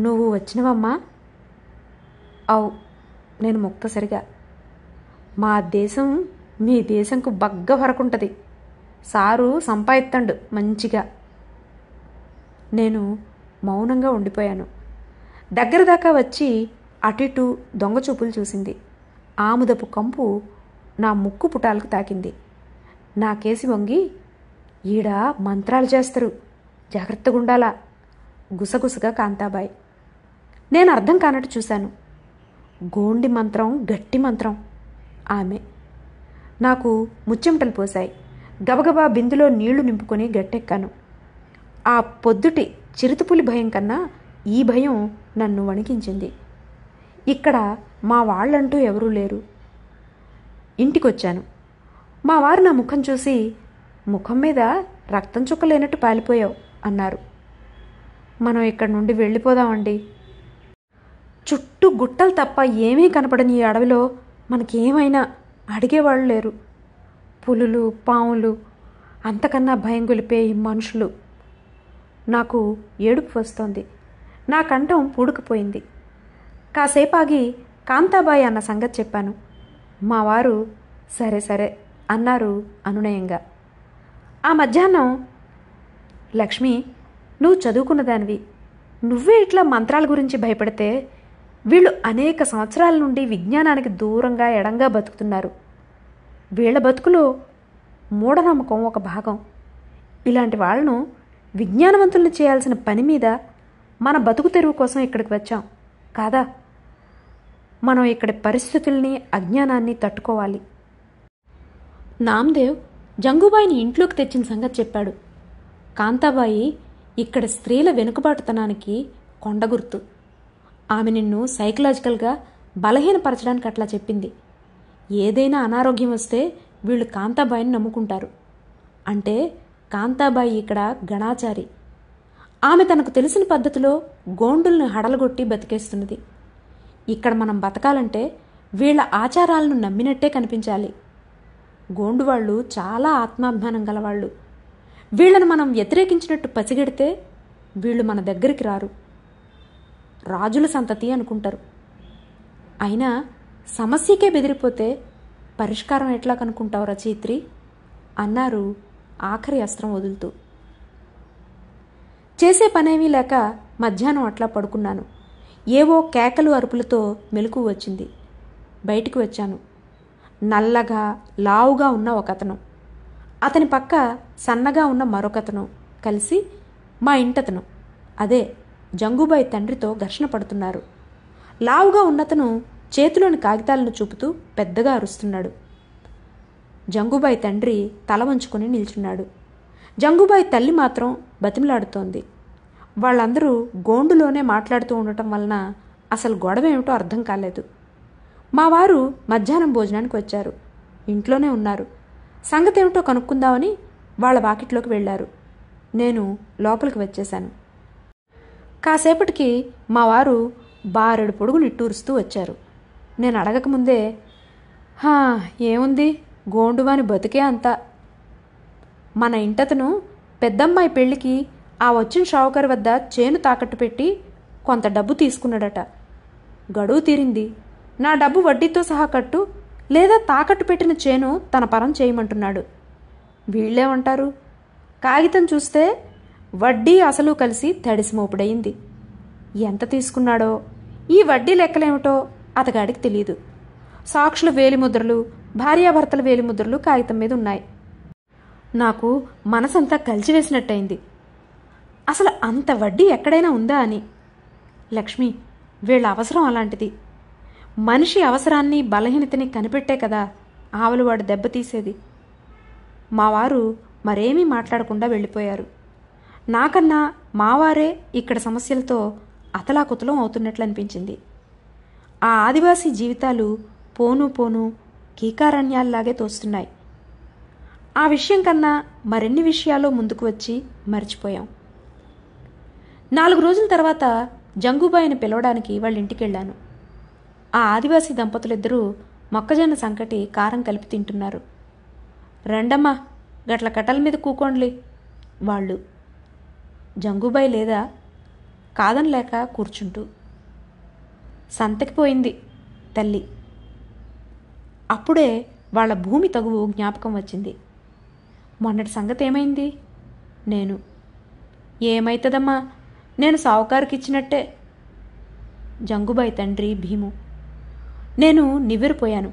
నువ్వు వచ్చినవమ్మా? అవు, నేను ముక్తసరిగా. మా దేశం మీ దేశంకు బగ్గ వరకుంటుంది. సారు సంపాదిత్తండు మంచిగా. నేను మౌనంగా ఉండిపోయాను. దగ్గర దాకా వచ్చి అటు ఇటు దొంగచూపులు చూసింది. ఆముదపు కంపు నా ముక్కు పుటాలకు తాకింది. నా కేసి వంగి, ఈడ మంత్రాలు చేస్తారు, జాగ్రత్తగా ఉండాలా గుసగుసగా కాంతాబాయ్. నేను అర్థం కానట్టు చూశాను. గోండి మంత్రం, గట్టి మంత్రం ఆమె. నాకు ముచ్చెమటలు పోశాయి. గబగబా బిందులో నీళ్లు నింపుకొని గట్టెక్కాను. ఆ పొద్దుటి చిరుతపులి భయం కన్నా ఈ భయం నన్ను వణికించింది. ఇక్కడ మా వాళ్ళంటూ ఎవరూ లేరు. ఇంటికొచ్చాను. మా వారు నా ముఖం చూసి, ముఖం మీద రక్తం చుక్క లేనట్టు పాలిపోయావు అన్నారు. మనం ఇక్కడి నుండి వెళ్ళిపోదామండి. చుట్టూ గుట్టలు తప్ప ఏమీ కనపడని ఈ అడవిలో మనకేమైనా అడిగేవాళ్ళు లేరు. పులులు, పాములు, అంతకన్నా భయం గొలిపే ఈ మనుషులు. నాకు ఏడుపు వస్తోంది. నా కంఠం పూడుకుపోయింది. కాసేపు ఆగి కాంతాబాయి అన్న సంగతి చెప్పాను. మా వారు సరే సరే అన్నారు అనునయంగా. ఆ మధ్యాహ్నం, లక్ష్మి, నువ్వు చదువుకున్నదానివి. నువ్వే ఇట్లా మంత్రాల గురించి భయపడితే వీళ్ళు అనేక సంవత్సరాల నుండి విజ్ఞానానికి దూరంగా ఎడంగా బతుకుతున్నారు. వీళ్ళ బతుకులో మూఢనమ్మకం ఒక భాగం. ఇలాంటి వాళ్ళను విజ్ఞానవంతుల్ని చేయాల్సిన పని మీద మన బతుకు తెరువు కోసం ఇక్కడికి వచ్చాం కాదా? మనం ఇక్కడి పరిస్థితుల్ని, అజ్ఞానాన్ని తట్టుకోవాలి. నామ్దేవ్ జంగుబాయిని ఇంట్లోకి తెచ్చిన సంగతి చెప్పాడు. కాంతాబాయి ఇక్కడ స్త్రీల వెనుకబాటుతనానికి కొండగుర్తు. ఆమె నిన్ను సైకలాజికల్గా బలహీనపరచడానికి అట్లా చెప్పింది. ఏదైనా అనారోగ్యం వస్తే వీళ్ళు కాంతాబాయిని నమ్ముకుంటారు. అంటే కాంతాబాయి ఇక్కడ గణాచారి. ఆమె తనకు తెలిసిన పద్ధతిలో గోండుల్ని హడలగొట్టి బతికేస్తున్నది. ఇక్కడ మనం బతకాలంటే వీళ్ల ఆచారాలను నమ్మినట్టే కనిపించాలి. గోండు వాళ్ళు చాలా ఆత్మాభిమానం గలవాళ్ళు. వీళ్లను మనం వ్యతిరేకించినట్టు పసిగడితే వీళ్ళు మన దగ్గరికి రారు. రాజుల సంతతి అనుకుంటారు. అయినా సమస్యకే బెదిరిపోతే పరిష్కారం ఎట్లా కనుక్కుంటావు రచయిత్రి అన్నారు ఆఖరి అస్త్రం వదులుతూ. చేసే పనేమీ లేక మధ్యాహ్నం అట్లా పడుకున్నాను. ఏవో కేకలు అరుపులతో మెలకువ వచ్చింది. బయటికి వచ్చాను. నల్లగా లావుగా ఉన్న ఒకతను, అతని పక్క సన్నగా ఉన్న మరొకతను కలిసి మా ఇంటతను, అదే జంగుబాయి తండ్రితో ఘర్షణ పడుతున్నారు. లావుగా ఉన్నతను చేతిలోని కాగితాలను చూపుతూ పెద్దగా అరుస్తున్నాడు. జంగుబాయి తండ్రి తల వంచుకొని నిల్చున్నాడు. జంగుబాయి తల్లి మాత్రం బతిమిలాడుతోంది. వాళ్ళందరూ గోండులోనే మాట్లాడుతూ ఉండటం వలన అసలు గొడవ ఏమిటో అర్థం కాలేదు. మా వారు మధ్యాహ్నం భోజనానికి వచ్చారు. ఇంట్లోనే ఉన్నారు. సంగతి ఏమిటో కనుక్కుందామని వాళ్ళ వాకిట్లోకి వెళ్లారు. నేను లోపలికి వచ్చేశాను. కాసేపటికి మా వారు బారెడు పొడుగు నిట్టూరుస్తూ వచ్చారు. నేను అడగకముందే, ఏముంది గోండువాని బతికే అంతా. మన ఇంటతను పెద్దమ్మాయి పెళ్లికి ఆ వచ్చిన షావుకారి వద్ద చేను తాకట్టు పెట్టి కొంత డబ్బు తీసుకున్నాడట. గడువు తీరింది. నా డబ్బు వడ్డీతో సహా కట్టు, లేదా తాకట్టు పెట్టిన చేను తన పరం చేయమంటున్నాడు. వీళ్ళేమంటారు? కాగితం చూస్తే వడ్డీ అసలు కలిసి తడిసి మోపుడయింది. ఎంత తీసుకున్నాడో, ఈ వడ్డీ లెక్కలేమిటో అతగాడికి తెలియదు. సాక్షుల వేలిముద్రలు, భార్యాభర్తల వేలిముద్రలు కాగితం మీద ఉన్నాయి. నాకు మనసంతా కలిసివేసినట్టయింది. అసలు అంత వడ్డీ ఎక్కడైనా ఉందా అని. లక్ష్మి, వీళ్ళ అవసరం అలాంటిది. మనిషి అవసరాన్ని బలహీనతని కనిపెట్టే కదా ఆవలివాడు దెబ్బతీసేది. మా వారు మరేమీ మాట్లాడకుండా వెళ్ళిపోయారు. నాకన్నా మావారే ఇక్కడ సమస్యలతో అతలాకుతలం అవుతున్నట్లు అనిపించింది. ఆ ఆదివాసీ జీవితాలు పోను పోను కీకారణ్యాల్లాగే తోస్తున్నాయి. ఆ విషయం కన్నా మరిన్ని విషయాలు ముందుకు వచ్చి మర్చిపోయాం. 4 రోజుల తర్వాత జంగుబాయిని పిలవడానికి వాళ్ళ ఇంటికెళ్ళాను. ఆ ఆదివాసీ దంపతులిద్దరూ మొక్కజొన్న సంకటి కారం కలిపి తింటున్నారు. రండమ్మా, గట్ల కట్టల మీద కూకోండ్లి వాళ్ళు. జంగుబాయి లేదా కాదనలేక కూర్చుంటూ. సంతకి పోయింది తల్లి. అప్పుడే వాళ్ళ భూమి తగువు జ్ఞాపకం వచ్చింది. మొన్నటి సంగతి ఏమైంది? నేను, ఏమైతుందమ్మా, నేను సావుకారికి ఇచ్చినట్టే. జంగుబాయి తండ్రి భీము. నేను నివ్వెరపోయాను.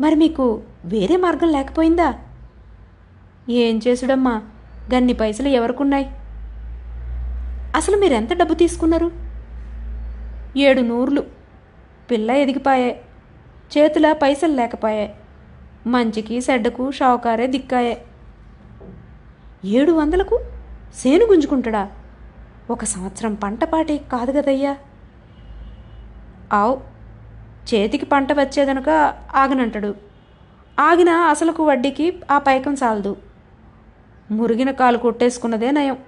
మరి మీకు వేరే మార్గం లేకపోయిందా? ఏం చేసుడమ్మా, గన్ని పైసలు ఎవరికున్నాయి? అసలు మీరెంత డబ్బు తీసుకున్నారు? 700. పిల్ల ఎదిగిపాయే, చేతుల పైసలు లేకపోయే. మంచికి చెడ్డకు షావుకారే దిక్కాయే. 700కు సేను గుంజుకుంటాడా? 1 సంవత్సరం పంటపాటి కాదు కదయ్యా. ఆవు, చేతికి పంట వచ్చేదనుక ఆగనంటాడు. ఆగిన అసలుకు వడ్డీకి ఆ పైకం చాలదు. మురిగిన కాలు కొట్టేసుకున్నదే నయం.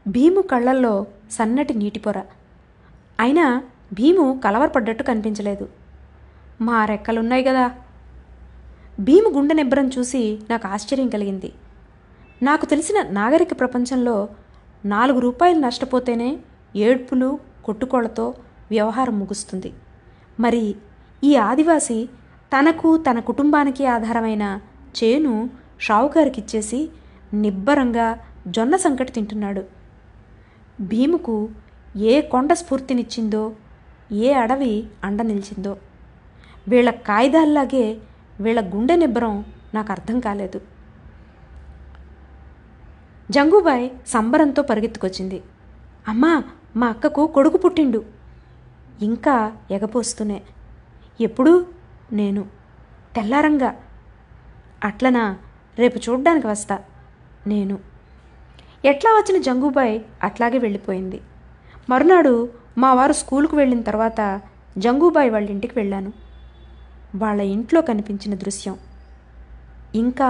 భీము కళ్ళల్లో సన్నటి నీటిపొర. అయినా భీము కలవరపడ్డట్టు కనిపించలేదు. మా రెక్కలున్నాయి కదా. భీము గుండె నిబ్బరం చూసి నాకు ఆశ్చర్యం కలిగింది. నాకు తెలిసిన నాగరిక ప్రపంచంలో 4 రూపాయలు నష్టపోతేనే ఏడ్పులు కొట్టుకోళ్లతో వ్యవహారం ముగుస్తుంది. మరి ఈ ఆదివాసి తనకు తన కుటుంబానికి ఆధారమైన చేను షావుకారికిచ్చేసి నిబ్బరంగా జొన్న సంకటి తింటున్నాడు. భీముకు ఏ కొండ స్ఫూర్తినిచ్చిందో, ఏ అడవి అండ నిలిచిందో. వీళ్ళ కాయిదాల్లాగే వీళ్ళ గుండె నిబ్బరం నాకు అర్థం కాలేదు. జంగుబాయ్ సంబరంతో పరిగెత్తుకొచ్చింది. అమ్మా, మా అక్కకు కొడుకు పుట్టిండు. ఇంకా ఎగపోస్తూనే. ఎప్పుడు? నేను, తెల్లారంగా. అట్లనా, రేపు చూడ్డానికి వస్తా. నేను. ఎట్లా వచ్చిన జంగుబాయ్ అట్లాగే వెళ్ళిపోయింది. మరునాడు మా వారు స్కూలుకు వెళ్ళిన తర్వాత జంగుబాయ్ వాళ్ళ ఇంటికి వెళ్ళాను. వాళ్ళ ఇంట్లో కనిపించిన దృశ్యం, ఇంకా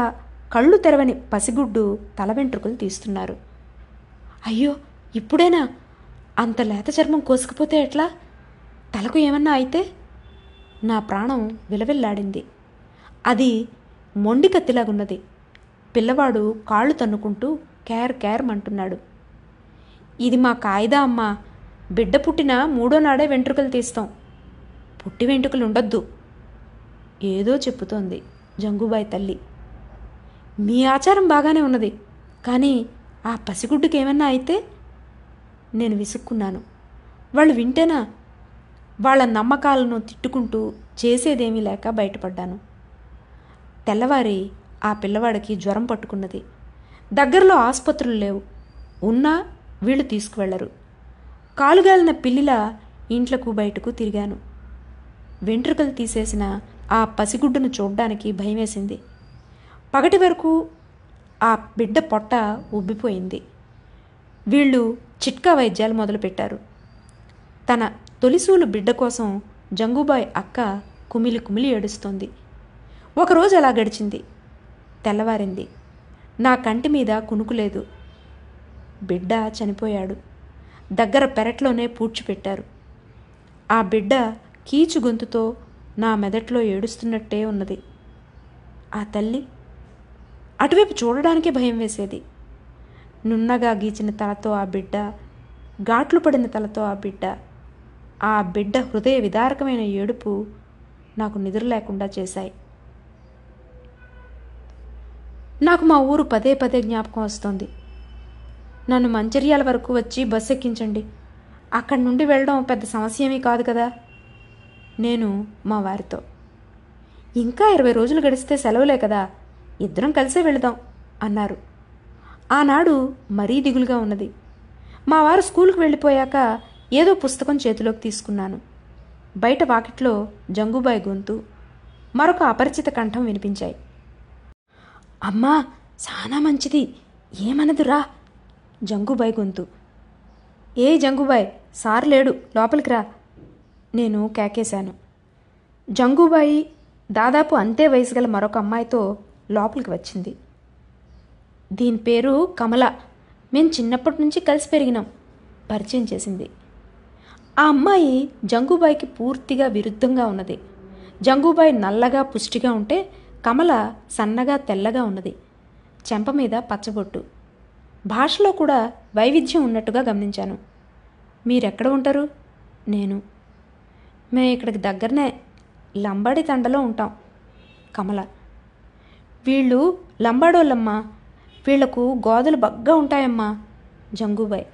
కళ్ళు తెరవని పసిగుడ్డు తల వెంట్రుకలు తీస్తున్నారు. అయ్యో, ఇప్పుడేనా? అంత లేత చర్మం కోసుకుపోతే ఎట్లా? తలకు ఏమన్నా అయితే? నా ప్రాణం విలవిల్లాడింది. అది మొండి కత్తిలాగున్నది. పిల్లవాడు కాళ్ళు తన్నుకుంటూ కేర్ కేర్మంటున్నాడు. ఇది మా కాయిదా అమ్మా. బిడ్డ పుట్టిన 3వ నాడే వెంట్రుకలు తీస్తాం. పుట్టి వెంట్రుకలు ఉండొద్దు. ఏదో చెప్పుతోంది జంగుబాయి తల్లి. మీ ఆచారం బాగానే ఉన్నది, కానీ ఆ పసిగుడ్డుకి ఏమన్నా అయితే? నేను విసుక్కున్నాను. వాళ్ళు వింటేనా? వాళ్ళ నమ్మకాలను తిట్టుకుంటూ చేసేదేమీ లేక బయటపడ్డాను. తెల్లవారి ఆ పిల్లవాడికి జ్వరం పట్టుకున్నది. దగ్గరలో ఆసుపత్రులు లేవు. ఉన్నా వీళ్ళు తీసుకువెళ్లరు. కాలుగాలిన పిల్లిలా ఇంట్లకు బయటకు తిరిగాను. వెంట్రుకలు తీసేసిన ఆ పసిగుడ్డును చూడ్డానికి భయమేసింది. పగటి వరకు ఆ బిడ్డ పొట్ట ఉబ్బిపోయింది. వీళ్ళు చిట్కా వైద్యాలు మొదలుపెట్టారు. తన తొలిసూలు బిడ్డ కోసం జంగుబాయ్ అక్క కుమిలి కుమిలి ఏడుస్తోంది. ఒకరోజు అలా గడిచింది. తెల్లవారింది. నా కంటి మీద కునుకులేదు. బిడ్డ చనిపోయాడు. దగ్గర పెరట్లోనే పూడ్చిపెట్టారు. ఆ బిడ్డ కీచు గొంతుతో నా మెదట్లో ఏడుస్తున్నట్టే ఉన్నది. ఆ తల్లి అటువైపు చూడడానికే భయం వేసేది. నున్నగా గీచిన తలతో ఆ బిడ్డ, ఘాట్లు పడిన తలతో ఆ బిడ్డ, ఆ బిడ్డ హృదయ విదారకమైన ఏడుపు నాకు నిద్ర లేకుండా చేశాయి. నాకు మా ఊరు పదే పదే జ్ఞాపకం వస్తోంది. నన్ను మంచిర్యాల వరకు వచ్చి బస్సు ఎక్కించండి. అక్కడి నుండి వెళ్ళడం పెద్ద సమస్య ఏమీ కాదు కదా. నేను మా వారితో, ఇంకా 20 రోజులు గడిస్తే సెలవులే కదా, ఇద్దరం కలిసే వెళదాం అన్నారు. ఆనాడు మరీ దిగులుగా ఉన్నది. మా వారు స్కూల్కి వెళ్ళిపోయాక ఏదో పుస్తకం చేతిలోకి తీసుకున్నాను. బయట వాకిట్లో జంగుబాయి గొంతు, మరొక అపరిచిత కంఠం వినిపించాయి. అమ్మా, చాలా మంచిది, ఏమనదురా. జంగుబాయి గొంతు. ఏ జంగుబాయ్, సార్ లేడు, లోపలికి రా. నేను కేకేశాను. జంగుబాయి దాదాపు అంతే వయసు గల మరొక అమ్మాయితో లోపలికి వచ్చింది. దీని పేరు కమల, మేం చిన్నప్పటి నుంచి కలిసి పెరిగినాం, పరిచయం చేసింది. ఆ అమ్మాయి జంగుబాయికి పూర్తిగా విరుద్ధంగా ఉన్నది. జంగుబాయి నల్లగా పుష్టిగా ఉంటే కమల సన్నగా తెల్లగా ఉన్నది. చెంప మీద పచ్చబొట్టు. భాషలో కూడా వైవిధ్యం ఉన్నట్టుగా గమనించాను. మీరెక్కడ ఉంటారు? నేను. మేము ఇక్కడికి దగ్గరనే లంబాడి తండలో ఉంటాం. కమల. వీళ్ళు లంబాడోళ్ళమ్మా, వీళ్లకు గోదలు బగ్గా ఉంటాయమ్మా. జంగుబాయ్.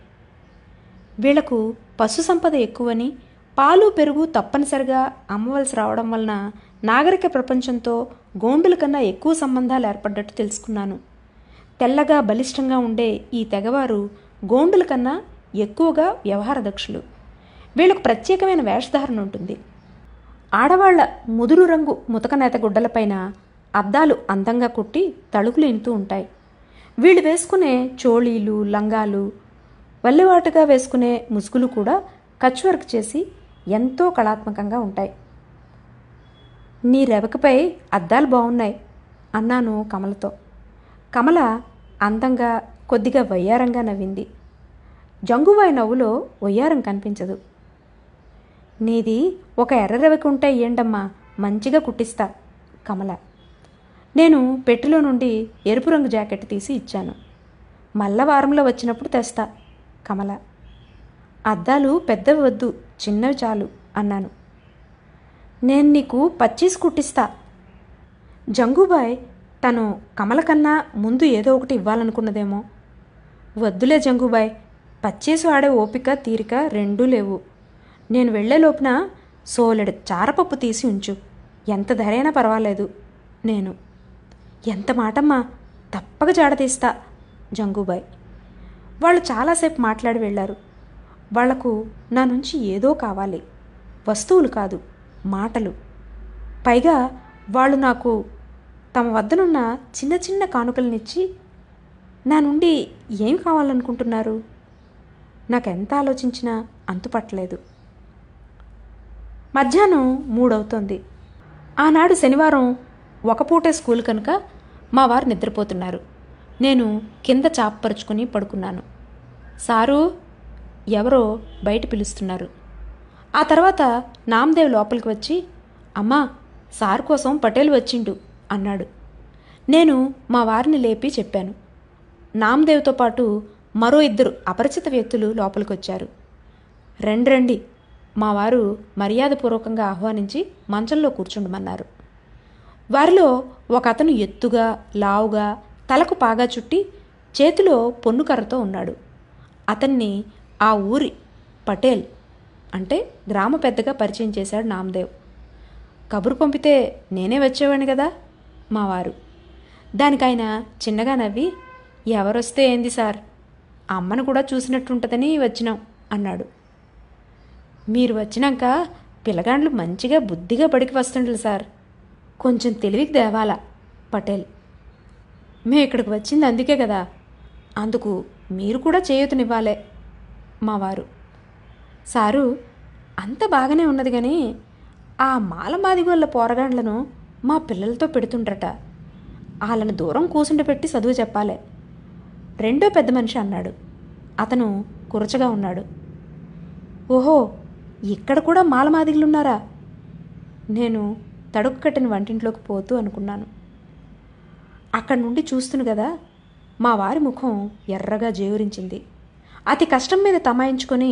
వీళ్లకు పశు సంపద ఎక్కువని, పాలు పెరుగు తప్పనిసరిగా అమ్మవలసి రావడం వలన నాగరిక ప్రపంచంతో గోండుల కన్నా ఎక్కువ సంబంధాలు ఏర్పడ్డట్టు తెలుసుకున్నాను. తెల్లగా బలిష్టంగా ఉండే ఈ తెగవారు గోండుల కన్నా ఎక్కువగా వ్యవహార దక్షులు. వీళ్లకు ప్రత్యేకమైన వేషధారణ ఉంటుంది. ఆడవాళ్ల ముదురు రంగు ముతకనేత గుడ్డలపైన అద్దాలు అందంగా కుట్టి తళుకులు ఇంతూ ఉంటాయి. వీళ్ళు వేసుకునే చోళీలు, లంగాలు, వల్లివాటుగా వేసుకునే ముసుగులు కూడా కచ్ వర్క్ చేసి ఎంతో కళాత్మకంగా ఉంటాయి. నీ రెవకపై అద్దాలు బాగున్నాయి అన్నాను కమలతో. కమల అందంగా, కొద్దిగా వయ్యారంగా నవ్వింది. జంగుబాయి నవ్వులో వయ్యారం కనిపించదు. నీది ఒక ఎర్ర రెవకి ఉంటే ఏంటమ్మా, మంచిగా కుట్టిస్తా. కమల. నేను పెట్టెలో నుండి ఎరుపు రంగు జాకెట్ తీసి ఇచ్చాను. మళ్ళా వారంలో వచ్చినప్పుడు తెస్తా. కమల. అద్దాలు పెద్దవి వద్దు, చిన్నవి చాలు అన్నాను. నేను నీకు పచ్చీస్ కుట్టిస్తా. జంగుబాయ్ తను కమల కన్నా ముందు ఏదో ఒకటి ఇవ్వాలనుకున్నదేమో. వద్దులే జంగుబాయ్, పచ్చీసు ఆడే ఓపిక తీరిక రెండూ లేవు. నేను వెళ్లేలోపున సోలెడు చారపప్పు తీసి ఉంచు, ఎంత ధరైనా పర్వాలేదు. నేను. ఎంత మాటమ్మా, తప్పక జాడ తీస్తా. జంగుబాయ్. వాళ్ళు చాలాసేపు మాట్లాడి వెళ్లారు. వాళ్లకు నా నుంచి ఏదో కావాలి, వస్తువులు కాదు, మాటలు. పైగా వాళ్ళు నాకు తమ వద్దనున్న చిన్న చిన్న కానుకలనిచ్చి నా నుండి ఏం కావాలనుకుంటున్నారు? నాకెంత ఆలోచించినా అంతుపట్టలేదు. మధ్యాహ్నం 3 అవుతోంది. ఆనాడు శనివారం ఒక పూటే స్కూల్ కనుక మా వారు నిద్రపోతున్నారు. నేను కింద చాపపరుచుకుని పడుకున్నాను. సారు, ఎవరో బయట పిలుస్తున్నారు. ఆ తర్వాత నామదేవ్ లోపలికి వచ్చి, అమ్మా, సార్ కోసం పటేల్ వచ్చిండు అన్నాడు. నేను మా వారిని లేపి చెప్పాను. నామదేవ్తో పాటు మరో 2 అపరిచిత వ్యక్తులు లోపలికొచ్చారు. రండి, మా వారు మర్యాదపూర్వకంగా ఆహ్వానించి మంచంలో కూర్చుండమన్నారు. వారిలో ఒక అతను ఎత్తుగా, లావుగా, తలకు పాగా చుట్టి చేతిలో పొన్నుకర్రతో ఉన్నాడు. అతన్ని ఆ ఊరి పటేల్ అంటే గ్రామ పెద్దగా పరిచయం చేశాడు నామదేవ్. కబురు పంపితే నేనే వచ్చేవాడిని కదా మా వారు. దానికైనా చిన్నగా నవ్వి, ఎవరొస్తే ఏంది సార్, అమ్మను కూడా చూసినట్టుంటుందని వచ్చినాం అన్నాడు. మీరు వచ్చినాక పిల్లగాండ్లు మంచిగా బుద్ధిగా బడికి వస్తుండలు సార్, కొంచెం తెలివికి దేవాలా పటేల్. మేము ఇక్కడికి వచ్చింది అందుకే కదా, అందుకు మీరు కూడా చేయూతనివ్వాలే మా వారు. సారు, అంత బాగానే ఉన్నది కానీ ఆ మాలమాదిగోళ్ళ పోరగాండ్లను మా పిల్లలతో పెడుతుండ్రట, వాళ్ళని దూరం కూసుండబెట్టి చదువు చెప్పాలే రెండో పెద్ద మనిషి అన్నాడు. అతను కురచగా ఉన్నాడు. ఓహో, ఇక్కడ కూడా మాలమాదిగులున్నారా? నేను తడుకు కట్టిన వంటింట్లోకి పోతూ అనుకున్నాను. అక్కడి నుండి చూస్తును కదా, మా వారి ముఖం ఎర్రగా జేవురించింది. అతి కష్టం మీద తమాయించుకొని,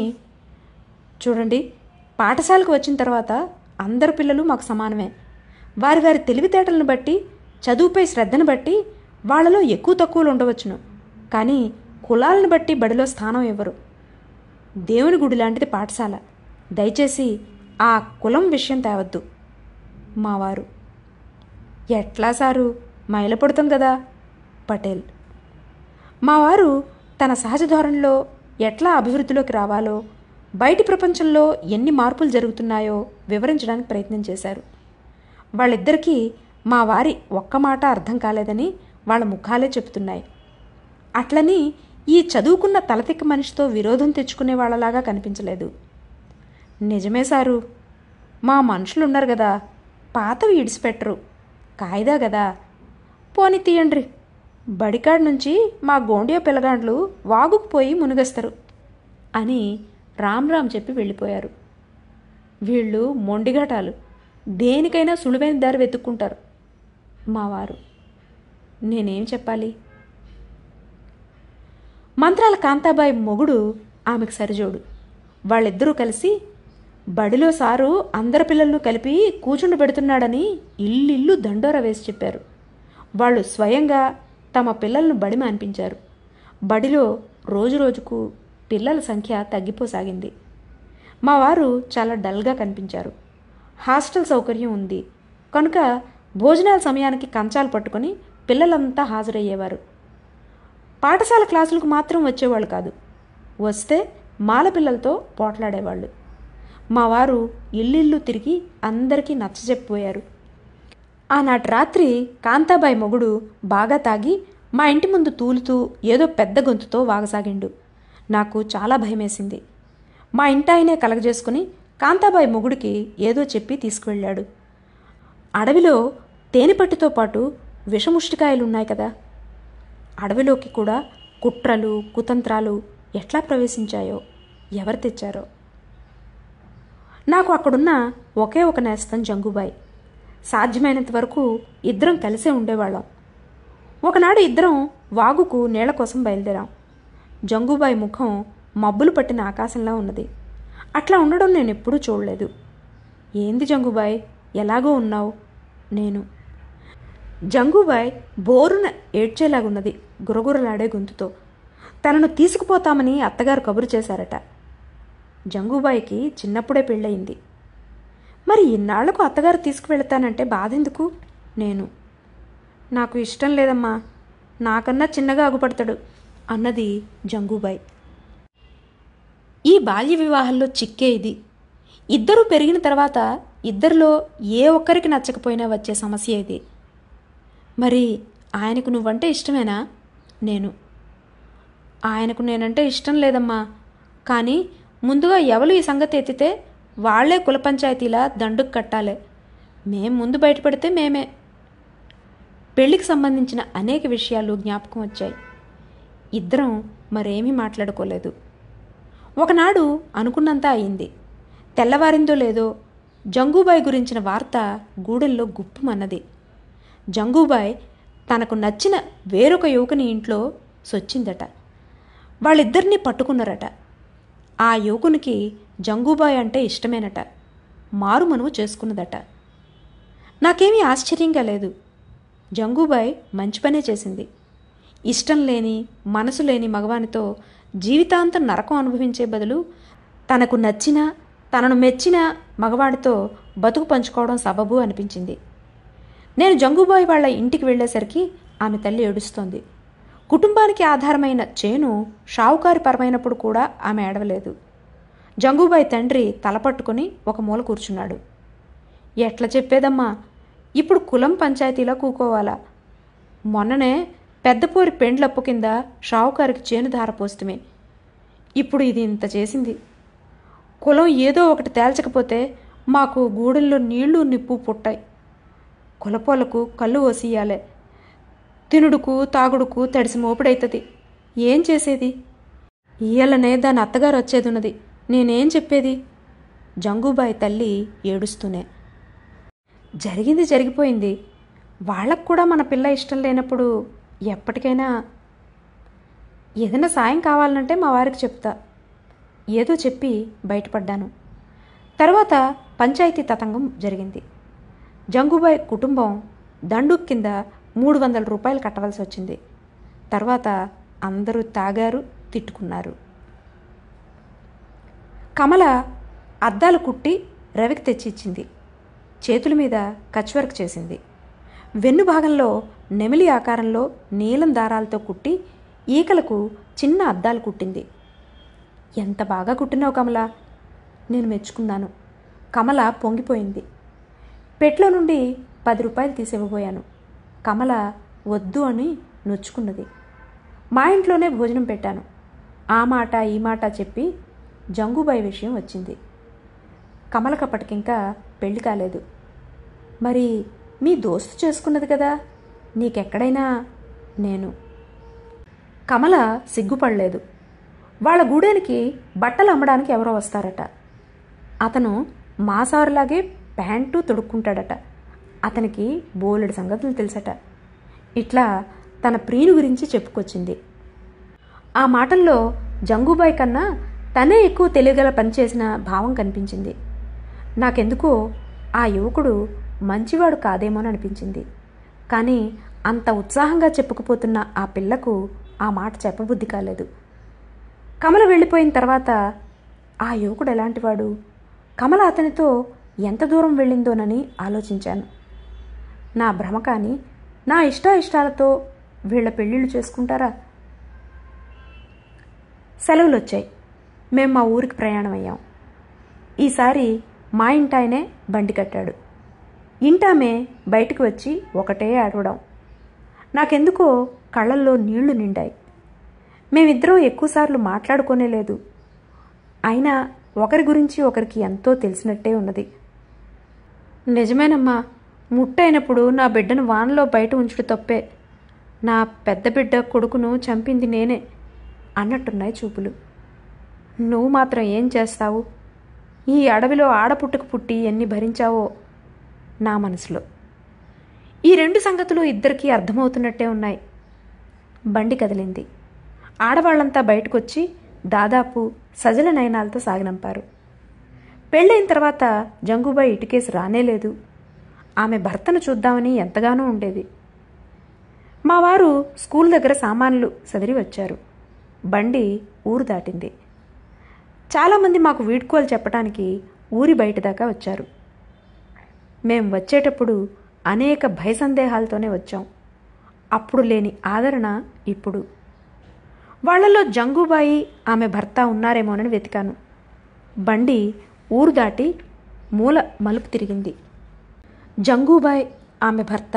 చూడండి, పాఠశాలకు వచ్చిన తర్వాత అందరు పిల్లలు మాకు సమానమే. వారి వారి తెలివితేటలను బట్టి, చదువుపై శ్రద్ధను బట్టి వాళ్ళలో ఎక్కువ తక్కువలు ఉండవచ్చును, కానీ కులాలను బట్టి బడిలో స్థానం ఇవ్వరు. దేవుని గుడి లాంటిది పాఠశాల, దయచేసి ఆ కులం విషయం తేవద్దు మా వారు. ఎట్లా సారు, మైలపడుతాం కదా పటేల్. మా వారు తన సహజ ధోరణిలో ఎట్లా అభివృద్ధిలోకి రావాలో, బయటి ప్రపంచంలో ఎన్ని మార్పులు జరుగుతున్నాయో వివరించడానికి ప్రయత్నం చేశారు. వాళ్ళిద్దరికీ మా వారి ఒక్క మాట అర్థం కాలేదని వాళ్ళ ముఖాలే చెప్తున్నాయి. అట్లని ఈ చదువుకున్న తలతిక్క మనిషితో విరోధం తెచ్చుకునే వాళ్ళలాగా కనిపించలేదు. నిజమే సారు, మా మనుషులున్నారు కదా, పాతవి ఇడిసిపెట్టరు, కాయిదా కదా, పోని తీయండ్రి, బడికాడి నుంచి మా గోండియా పిల్లగాండ్లు వాగుకు పోయి మునిగేస్తారు అని రామ్ చెప్పి వెళ్ళిపోయారు. వీళ్ళు మొండిఘటాలు, దేనికైనా సులువైన దారి వెతుక్కుంటారు మా వారు. నేనేం చెప్పాలి? మంత్రాల కాంతాబాయి మొగుడు ఆమెకు సరిజోడు. వాళ్ళిద్దరూ కలిసి బడిలో సారు అందరి పిల్లలను కలిపి కూచుండబెడుతున్నాడని ఇల్లు దండోరా వేసి చెప్పారు. వాళ్ళు స్వయంగా తమ పిల్లలను బడి మాన్పించారు. బడిలో రోజురోజుకు పిల్లల సంఖ్య తగ్గిపోసాగింది. మా వారు చాలా డల్గా కనిపించారు. హాస్టల్ సౌకర్యం ఉంది కనుక భోజనాల సమయానికి కంచాలు పట్టుకొని పిల్లలంతా హాజరయ్యేవారు. పాఠశాల క్లాసులకు మాత్రం వచ్చేవాళ్ళు కాదు, వస్తే మాల పిల్లలతో పోట్లాడేవాళ్ళు. మా వారు ఇల్లు తిరిగి అందరికీ నచ్చజెప్పిపోయారు. ఆనాటి రాత్రి కాంతాబాయి మొగుడు బాగా తాగి మా ఇంటి ముందు తూలుతూ ఏదో పెద్ద గొంతుతో వాగసాగిండు. నాకు చాలా భయమేసింది. మా ఇంటాయనే కలగజేసుకుని కాంతాబాయి మొగుడికి ఏదో చెప్పి తీసుకువెళ్ళాడు. అడవిలో తేనెపట్టుతో పాటు విషముష్టికాయలున్నాయి కదా, అడవిలోకి కూడా కుట్రలు కుతంత్రాలు ఎట్లా ప్రవేశించాయో, ఎవరు తెచ్చారో. నాకు అక్కడున్న ఒకే ఒక నేస్తం జంగుబాయి. సాధ్యమైనంత వరకు ఇద్దరం కలిసే ఉండేవాళ్ళం. ఒకనాడు ఇద్దరం వాగుకు నీళ్ల కోసం బయలుదేరాం. జంగుబాయి ముఖం మబ్బులు పట్టిన ఆకాశంలా ఉన్నది. అట్లా ఉండడం నేను ఎప్పుడూ చూడలేదు. ఏంది జంగుబాయ్, ఎలాగో ఉన్నావు? నేను. జంగుబాయ్ బోరున ఏడ్చేలాగున్నది గురగురలాడే గొంతుతో. తనను తీసుకుపోతామని అత్తగారు కబురు చేశారట. జంగుబాయికి చిన్నప్పుడే పెళ్ళయింది. మరి ఇన్నాళ్లకు అత్తగారు తీసుకువెళతానంటే బాధెందుకు? నేను. నాకు ఇష్టం లేదమ్మా, నాకన్నా చిన్నగా అగుపడతాడు అన్నది జంగుబాయి. ఈ బాల్య వివాహంలో చిక్కే ఇది. ఇద్దరూ పెరిగిన తర్వాత ఇద్దరిలో ఏ ఒక్కరికి నచ్చకపోయినా వచ్చే సమస్య ఇది. మరి ఆయనకు నువ్వంటే ఇష్టమేనా? నేను. ఆయనకు నేనంటే ఇష్టం లేదమ్మా, కానీ ముందుగా ఎవరు ఈ సంగతి ఎత్తితే వాళ్లే కుల పంచాయతీలా దండుకు కట్టాలే. మేం ముందు బయటపడితే మేమే. పెళ్లికి సంబంధించిన అనేక విషయాలు జ్ఞాపకం వచ్చాయి. ఇద్దరం మరేమీ మాట్లాడుకోలేదు. ఒకనాడు అనుకున్నంత అయింది. తెల్లవారిందో లేదో జంగూబాయ్ గురించిన వార్త గూడెల్లో గుప్పుమన్నది. జంగూబాయ్ తనకు నచ్చిన వేరొక యువకుని ఇంట్లో సొచ్చిందట. వాళ్ళిద్దరినీ పట్టుకున్నారట. ఆ యువకునికి జంగూబాయ్ అంటే ఇష్టమేనట. మారుమనువు చేసుకున్నదట. నాకేమీ ఆశ్చర్యంగా లేదు. జంగూబాయ్ మంచి పనే చేసింది. ఇష్టం లేని మనసు లేని మగవానితో జీవితాంతం నరకం అనుభవించే బదులు తనకు నచ్చిన తనను మెచ్చిన మగవాడితో బతుకు పంచుకోవడం సబబు అనిపించింది. నేను జంగూబాయ్ వాళ్ళ ఇంటికి వెళ్ళేసరికి ఆమె తల్లి ఏడుస్తోంది. కుటుంబానికి ఆధారమైన చేను షావుకారి పరమైనప్పుడు కూడా ఆమె ఏడవలేదు. జంగూబాయ్ తండ్రి తలపట్టుకుని ఒక మూల కూర్చున్నాడు. ఎట్లా చెప్పేదమ్మా, ఇప్పుడు కులం పంచాయతీలో కూకోవాలా? మొన్ననే పెద్దపోరి పెండ్లప్పు కింద షావుకారికి చేను ధారపోస్తుమే. ఇప్పుడు ఇది ఇంత చేసింది. కులం ఏదో ఒకటి తేల్చకపోతే మాకు గూడెల్లో నీళ్లు నిప్పు పుట్టాయి. కులపోలకు కళ్ళు ఓసియాలే. తినుడుకు తాగుడుకు తడిసి మోపుడైతుంది. ఏం చేసేది? ఇయ్యాలనే దాని అత్తగారు వచ్చేదున్నది. నేనేం చెప్పేది? జంగూబాయ్ తల్లి ఏడుస్తూనే. జరిగింది జరిగిపోయింది. వాళ్ళకు కూడా మన పిల్ల ఇష్టం లేనప్పుడు ఎప్పటికైనా ఏదైనా సాయం కావాలంటే మా వారికి చెప్తా. ఏదో చెప్పి బయటపడ్డాను. తర్వాత పంచాయతీ తతంగం జరిగింది. జంగూబాయ్ కుటుంబం దండుక్ కింద 300 రూపాయలు కట్టవలసి వచ్చింది. తర్వాత అందరూ తాగారు, తిట్టుకున్నారు. కమల అద్దాలు కుట్టి రవికి తెచ్చిచ్చింది. చేతుల మీద కచ్ వర్క్ చేసింది. వెన్ను భాగంలో నెమిలి ఆకారంలో నీలం దారాలతో కుట్టి ఈకలకు చిన్న అద్దాలు కుట్టింది. ఎంత బాగా కుట్టినావు కమల, నేను మెచ్చుకున్నాను. కమల పొంగిపోయింది. పెట్లో నుండి 10 రూపాయలు తీసివ్వబోయాను. కమల వద్దు అని నొచ్చుకున్నది. మా ఇంట్లోనే భోజనం పెట్టాను. ఆ మాట ఈ మాట చెప్పి జంగూబాయ్ విషయం వచ్చింది. కమలకప్పటికింకా పెళ్లి కాలేదు. మరి మీ దోస్తు చేసుకున్నది కదా, నీకెక్కడైనా? నేను. కమల సిగ్గుపడలేదు. వాళ్ళ గూడెనికి బట్టలు అమ్మడానికి ఎవరో వస్తారట. అతను మా సారులాగే ప్యాంటు తొడుక్కుంటాడట. అతనికి బోలెడు సంగతులు తెలుసట. ఇట్లా తన ప్రియుని గురించి చెప్పుకొచ్చింది. ఆ మాటల్లో జంగూబాయ్ కన్నా తనే ఎక్కువ తెలియగల పనిచేసిన భావం కనిపించింది. నాకెందుకో ఆ యువకుడు మంచివాడు కాదేమోని అనిపించింది. కానీ అంత ఉత్సాహంగా చెప్పుకుపోతున్న ఆ పిల్లకు ఆ మాట చెప్పబుద్ధి కాలేదు. కమల వెళ్ళిపోయిన తర్వాత ఆ యువకుడు ఎలాంటివాడు, కమల అతనితో ఎంత దూరం వెళ్ళిందోనని ఆలోచించాను. నా భ్రమ కానీ నా ఇష్టాలతో వీళ్ళ పెళ్ళిళ్ళు చేసుకుంటారా? సెలవులు వచ్చాయి. మేము మా ఊరికి ప్రయాణం అయ్యాం. ఈసారి మా ఇంటాయనే బండి కట్టాడు. ఇంటామే బయటికి వచ్చి ఒకటే ఆడవడం. నాకెందుకో కళ్ళల్లో నీళ్లు నిండాయి. మేమిద్దరం ఎక్కువసార్లు మాట్లాడుకోనే లేదు. అయినా ఒకరి గురించి ఒకరికి ఎంతో తెలిసినట్టే ఉన్నది. నిజమేనమ్మా, ముట్టయినప్పుడు నా బిడ్డను వానలో బయట ఉంచుడు తప్పే. నా పెద్ద బిడ్డ కొడుకును చంపింది నేనే అన్నట్టున్నాయి చూపులు. నువ్వు మాత్రం ఏం చేస్తావు? ఈ అడవిలో ఆడపుట్టుకు పుట్టి ఎన్ని భరించావో నా మనసులో. ఈ 2 సంగతులు ఇద్దరికీ అర్థమవుతున్నట్టే ఉన్నాయి. బండి కదిలింది. ఆడవాళ్లంతా బయటకొచ్చి దాదాపు సజల నయనాలతో సాగనంపారు. పెళ్ళైన తర్వాత జంగూబాయ్ ఇటుకేసి రానేలేదు. ఆమె భర్తను చూద్దామని ఎంతగానో ఉండేది. మా వారు స్కూల్ దగ్గర సామాన్లు సదిరి వచ్చారు. బండి ఊరు దాటింది. చాలామంది మాకు వీడ్కోలు చెప్పడానికి ఊరి బయట దాకా వచ్చారు. మేం వచ్చేటప్పుడు అనేక భయసందేహాలతోనే వచ్చాం. అప్పుడు లేని ఆదరణ ఇప్పుడు. వాళ్లలో జంగూబాయి ఆమె భర్త ఉన్నారేమోనని వెతికాను. బండి ఊరు దాటి మూల మలుపు తిరిగింది. జంగూబాయ్ ఆమె భర్త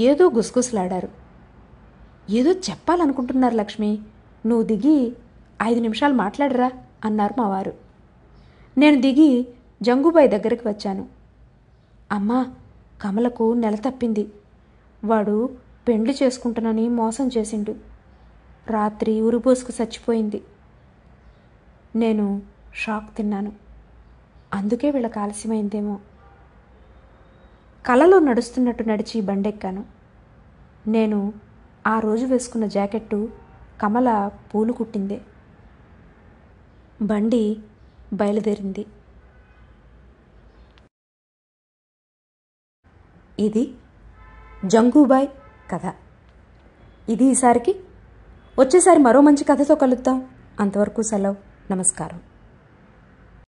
ఏదో గుసగుసలాడారు. ఏదో చెప్పాలనుకుంటున్నారు లక్ష్మి, నువ్వు దిగి 5 నిమిషాలు మాట్లాడరా అన్నారు మా వారు. నేను దిగి జంగూబాయ్ దగ్గరికి వచ్చాను. అమ్మా, కమలకు నెల తప్పింది. వాడు పెండ్లి చేసుకుంటానని మోసం చేసిండు. రాత్రి ఉరిపోసుకు చచ్చిపోయింది. నేను షాక్ తిన్నాను. అందుకే వీళ్ళకి ఆలస్యమైందేమో. కలలో నడుస్తున్నట్టు నడిచి బండెక్కాను. నేను ఆ రోజు వేసుకున్న జాకెట్టు కమల పూలు కుట్టిందే. బండి బయలుదేరింది. ఇది జంగూబాయ్ కథ. ఇది ఈసారికి. వచ్చేసారి మరో మంచి కథతో కలుద్దాం. అంతవరకు సెలవు. నమస్కారం.